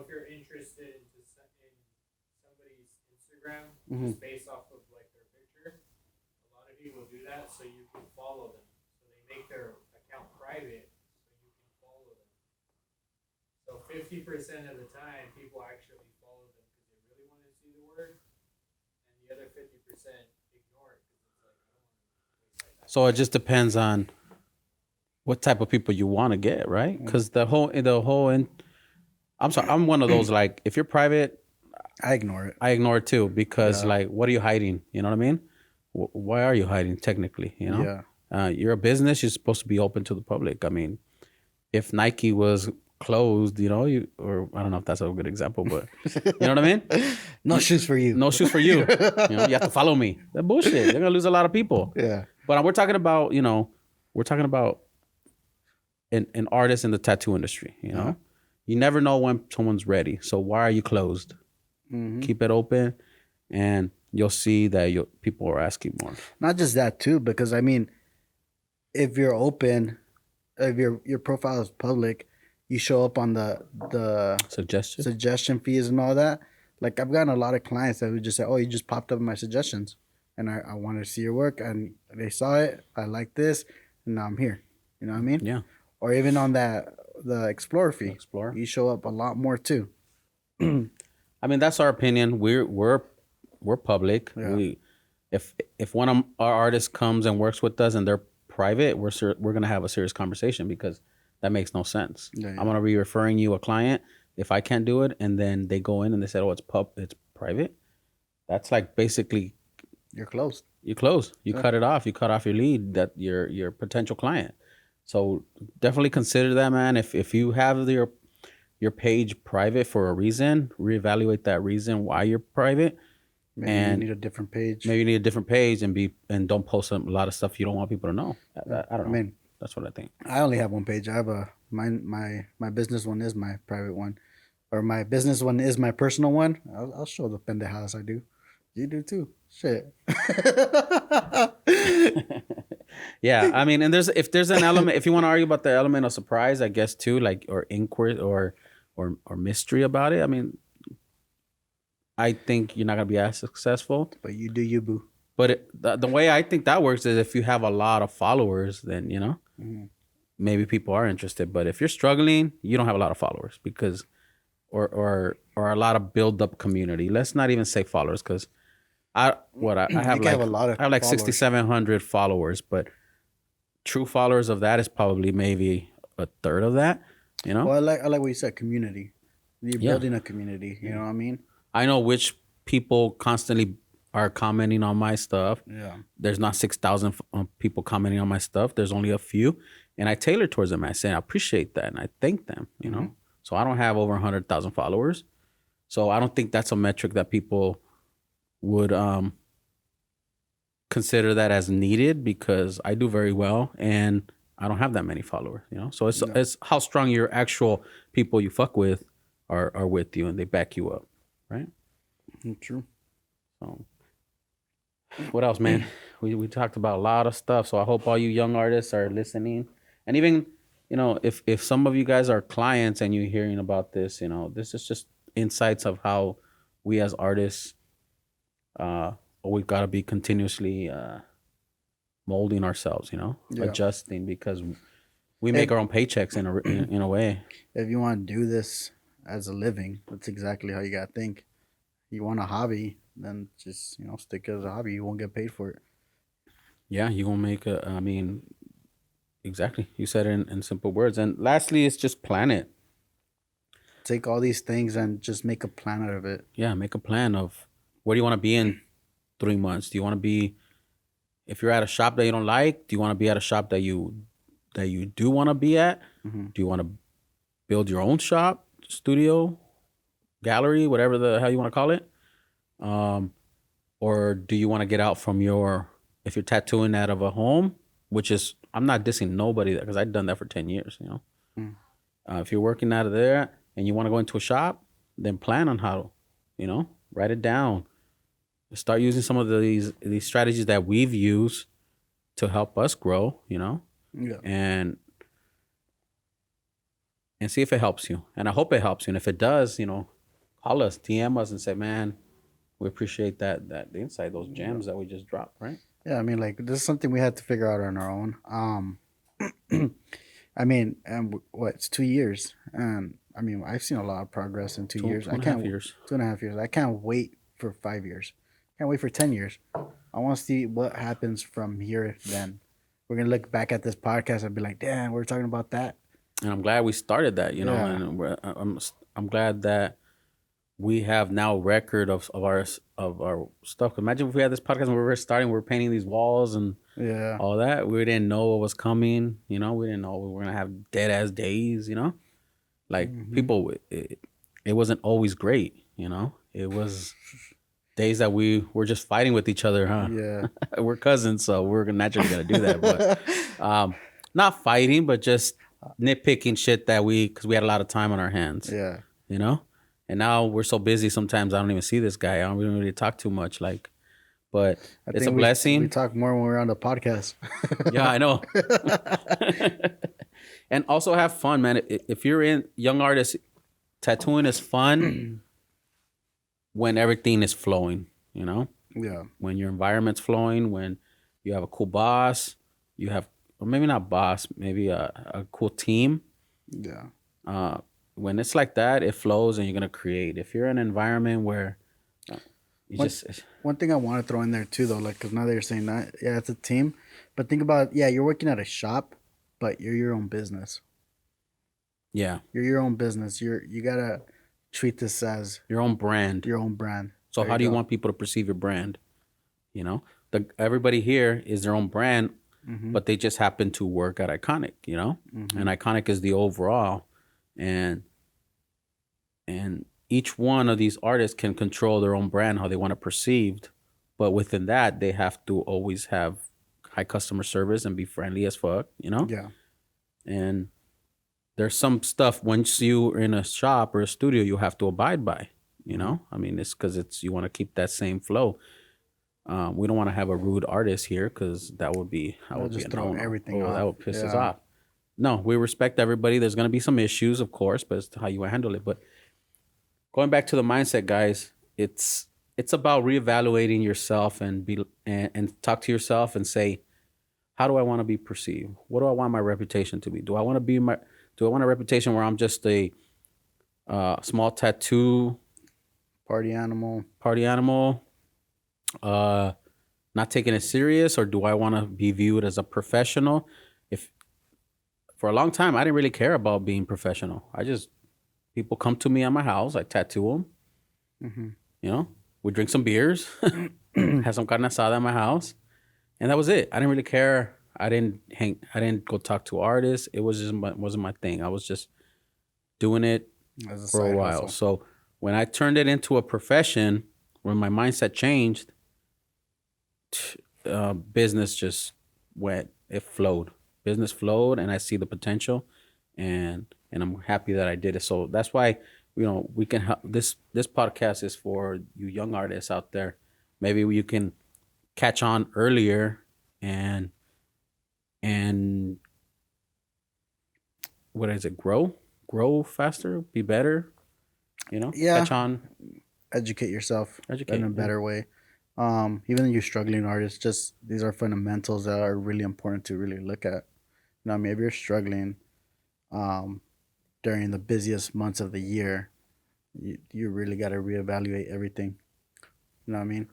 you're interested in somebody's Instagram Mhm. just based off of like their picture, a lot of people do that so you can follow them. So they make their account private so you can follow them. So 50% of the time people actually follow them because they really want to see the work, and the other 50% ignore it because it's like I don't want to waste my time. So it just depends on what type of people you want to get, right? Because I'm sorry, I'm one of those, like, if you're private, I ignore it. I ignore it too, because Yeah. like, what are you hiding? You know what I mean? Why are you hiding technically? You know, Yeah. You're a business. You're supposed to be open to the public. I mean, if Nike was closed, you know, or I don't know if that's a good example, but you know what I mean? No shoes for you. No shoes for you. You know, you have to follow me. That bullshit. They're gonna lose a lot of people. Yeah. But we're talking about, an artist in the tattoo industry. You know, Uh-huh. you never know when someone's ready. So why are you closed? Mhm. Keep it open, and you'll see that people are asking more. Not just that too, because I mean, if you're open, if your profile is public, you show up on the Suggestion. suggestion fees and all that. Like I've gotten a lot of clients that would just say, "Oh, you just popped up in my suggestions, and I wanted to see your work, and they saw it. I like this, and now I'm here." You know what I mean? Yeah. Or even on the Explorer fee, Explore. you show up a lot more too. I mean, that's our opinion. We're public. Yeah. If one of our artists comes and works with us and they're private, we're gonna have a serious conversation, because that makes no sense. Yeah, yeah. I'm gonna be referring you a client if I can't do it, and then they go in and they said, "Oh, it's private." That's like basically You're closed. you close. You Yeah. cut it off. You cut off your lead, that your potential client. So definitely consider that, man. If you have your page private for a reason, reevaluate that reason why you're private. Maybe And you need a different page. Maybe you need a different page, and don't post a lot of stuff you don't want people to know. I don't know. I mean, That's what I think. I only have one page. I have my business one is my private one, or my business one is my personal one. I'll show the pendejadas I do. You do too. Shit. Yeah, I mean, and if there's an element, if you want to argue about the element of surprise, I guess too, like, or inquiry or mystery about it. I mean, I think you're not gonna be as successful. But you do you, boo. But the way I think that works is, if you have a lot of followers, then Mhm. maybe people are interested. But if you're struggling, you don't have a lot of followers, because or a lot of build up community. Let's not even say followers, because I have You like can have a lot of I have like followers. 6,700 followers, but true followers of that is probably maybe a third of that. You know, Well, I like what you said. Community. You're Yeah. building a community. You know what I mean? I know which people constantly are commenting on my stuff. Yeah. There's not 6,000 people commenting on my stuff. There's only a few, and I tailor towards them. I say I appreciate that, and I thank them. You know, so I don't have over 100,000 followers, so I don't think that's a metric that people would consider that as needed, because I do very well and I don't have that many followers. You know, so it's how strong your actual people you fuck with are with you, and they back you up, right? True. So, what else, man? We talked about a lot of stuff. So I hope all you young artists are listening, and even if some of you guys are clients and you're hearing about this, this is just insights of how we as artists, we've got to be continuously molding ourselves, Yeah. adjusting, because We make our own paychecks in a way. If you want to do this as a living, that's exactly how you gotta think. You want a hobby, then just stick it as a hobby. You won't get paid for it. Yeah, you gonna make a. I mean, exactly. You said it in simple words. And lastly, it's just plan it. Take all these things and just make a plan out of it. Yeah, make a plan of where do you want to be in 3 months. Do you want to be, if you're at a shop that you don't like, do you want to be at a shop that you do want to be at? Mm-hmm. Do you want to build your own shop, studio, gallery, whatever the hell you want to call it? Or do you want to get out from if you're tattooing out of a home, which is, I'm not dissing nobody because I've done that for 10 years, Mm. If you're working out of there and you want to go into a shop, then plan on how, write it down. Start using some of these strategies that we've used to help us grow, Yeah. and see if it helps you. And I hope it helps you. And if it does, call us, DM us, and say, man, we appreciate that the insight, those gems that we just dropped, right? Yeah, I mean, like, this is something we had to figure out on our own. I mean, and it's 2 years, and I mean, I've seen a lot of progress in 2 years. Two and a half years. 2.5 years. I can't wait for 5 years. Can't wait for 10 years. I want to see what happens from here. Then we're gonna look back at this podcast and be like, "Damn, we're talking about that." And I'm glad we started that, Yeah. and I'm glad that we have now record of our stuff. Imagine if we had this podcast when we were starting, we were painting these walls and Yeah. all that. We didn't know what was coming, we didn't know we were gonna have dead ass days, like Mhm. people. It wasn't always great, It was days that we were just fighting with each other, huh? Yeah. We're cousins, so we're naturally gonna do that, but not fighting, but just nitpicking shit because we had a lot of time on our hands, Yeah. And now we're so busy. Sometimes I don't even see this guy. I don't really talk too much, but I it's a think blessing. We talk more when we're on the podcast. Yeah, I know. And also have fun, man. If you're in young artists, tattooing is fun when everything is flowing, Yeah. when your environment's flowing, when you have a cool boss, or maybe not boss, maybe a cool team. Yeah. When it's like that, it flows and you're going to create. If you're in an environment where One thing I want to throw in there too, though, like, because now that you're saying that, yeah, it's a team. But think about, yeah, you're working at a shop, but you're your own business. Yeah. You're your own business. You gotta treat this as your own brand. Your own brand. So how do you want people to perceive your brand? Everybody here is their own brand, Mm-hmm. but they just happen to work at Iconic, Mm-hmm. And Iconic is the overall, and each one of these artists can control their own brand, how they want it perceived, but within that, they have to always have high customer service and be friendly as fuck, Yeah. And there's some stuff once you're in a shop or a studio you have to abide by, I mean, it's because you want to keep that same flow. We don't want to have a rude artist here because that would be just throw everything off. That would piss us Yeah. off. No, we respect everybody. There's going to be some issues, of course, but it's how you handle it. But going back to the mindset, guys, it's about reevaluating yourself and talk to yourself and say, how do I want to be perceived? What do I want my reputation to be? Do I want a reputation where I'm just a small tattoo Party animal. Not taking it serious, or do I want to be viewed as a professional? For a long time, I didn't really care about being professional. People come to me at my house, I tattoo them. Mm-hmm. We drink some beers, have some carne asada at my house, and that was it. I didn't really care. I didn't go talk to artists. It wasn't my thing. I was just doing it for a while. Hustle. So when I turned it into a profession, when my mindset changed, business just went. It flowed. Business flowed, and I see the potential, and I'm happy that I did it. So that's why we can help. This podcast is for you young artists out there. Maybe you can catch on earlier and what is it? Grow faster, be better. Yeah. Catch on. Educate yourself in a Yeah. better way. Even you struggling artists, just these are fundamentals that are really important to really look at. You know what I mean? If you're struggling um, during the busiest months of the year, you really got to reevaluate everything. You know what I mean?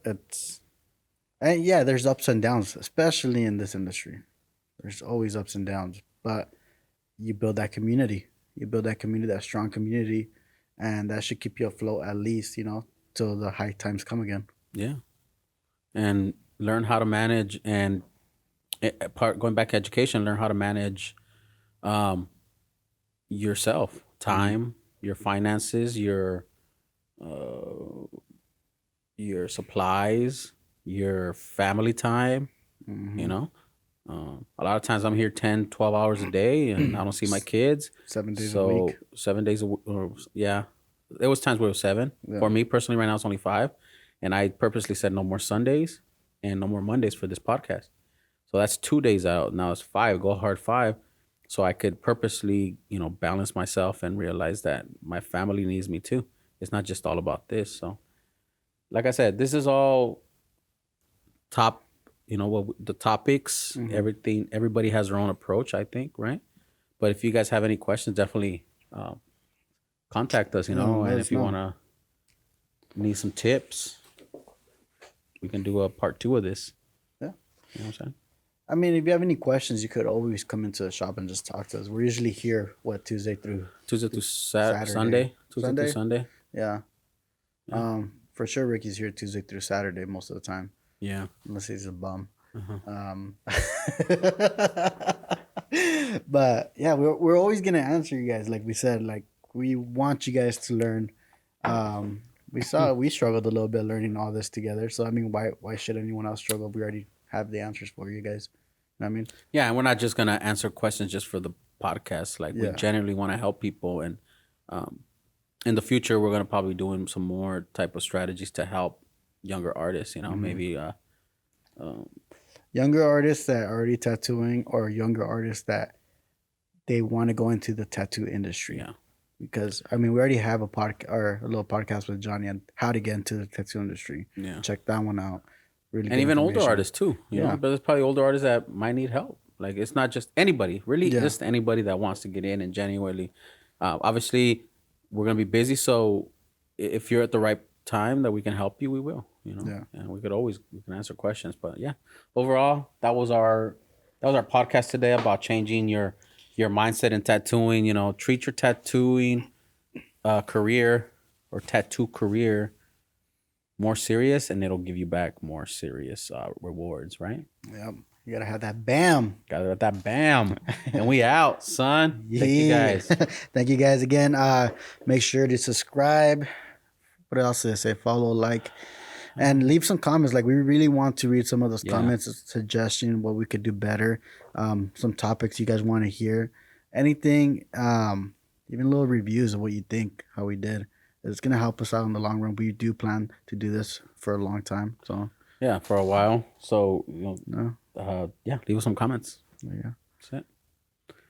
It's and yeah, there's ups and downs, especially in this industry. There's always ups and downs, but you build that community. You build that community, that strong community, and that should keep you afloat at least, till the high times come again. Yeah. And learn how to manage and part going back to education, learn how to manage um yourself, time, your finances, uh your supplies, your family time, Mm-hmm. you know. A lot of times I'm here 10, 12 hours a day and I don't see my kids. 7 days a So week. 7 days yeah. There was times where it was 7. Yeah. For me personally right now it's only 5. And I purposely said no more Sundays and no more Mondays for this podcast. So that's 2 days out. Now it's 5, go hard 5. So I could purposely, balance myself and realize that my family needs me too. It's not just all about this. So like I said, this is all top, what the topics, Mhm. everything. Everybody has their own approach, I think, right? But if you guys have any questions, definitely contact us, Yeah, let and us if you know. want to need some tips, we can do a part 2 of this. Yeah. You know what I'm saying? I mean, if you have any questions, you could always come into the shop and just talk to us. We're usually here, Tuesday through Tuesday through Saturday. Sunday. Tuesday Sunday? through Sunday. Yeah. Yeah. For sure, Ricky's here Tuesday through Saturday most of the time, Yeah. unless he's a bum. Uh-huh. But yeah, we're always gonna answer you guys. Like we said, like we want you guys to learn. We struggled a little bit learning all this together. So I mean, why should anyone else struggle? We already have the answers for you guys. You know what I mean, Yeah, and we're not just gonna answer questions just for the podcast. Like we Yeah. genuinely want to help people, and in the future, we're gonna probably doing some more type of strategies to help younger artists. Mhm. Maybe younger artists that are already tattooing, or younger artists that they want to go into the tattoo industry. yeah, Because I mean, we already have a little podcast with Johnny on how to get into the tattoo industry. yeah, Check that one out. Really, and good even older information. artists too. Yeah. But there's probably older artists that might need help. Like it's not just anybody, really, Yeah. just anybody that wants to get in and genuinely. Obviously, we're gonna be busy, so if you're at the right time that we can help you, we will. Yeah. And we can answer questions. But yeah, overall, that was our podcast today about changing your mindset in tattooing. Treat your tattooing career or tattoo career more serious, and it'll give you back more serious rewards, right? Yeah. You gotta have that bam. Got it at that bam. And we out, son. Thank you Yeah. guys. Thank you guys again. Make sure to subscribe. What else did I say? Follow, like, and leave some comments. Like, we really want to read some of those Yeah. comments, suggestion what we could do better. Some topics you guys want to hear. Anything. Even little reviews of what you think, how we did. It's gonna help us out in the long run. We do plan to do this for a long time. So Yeah, for a while. So no, leave us some comments. there you go. That's it.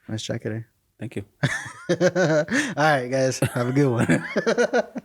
Nice jacket, Thank you. eh? All right, guys. Have a good one.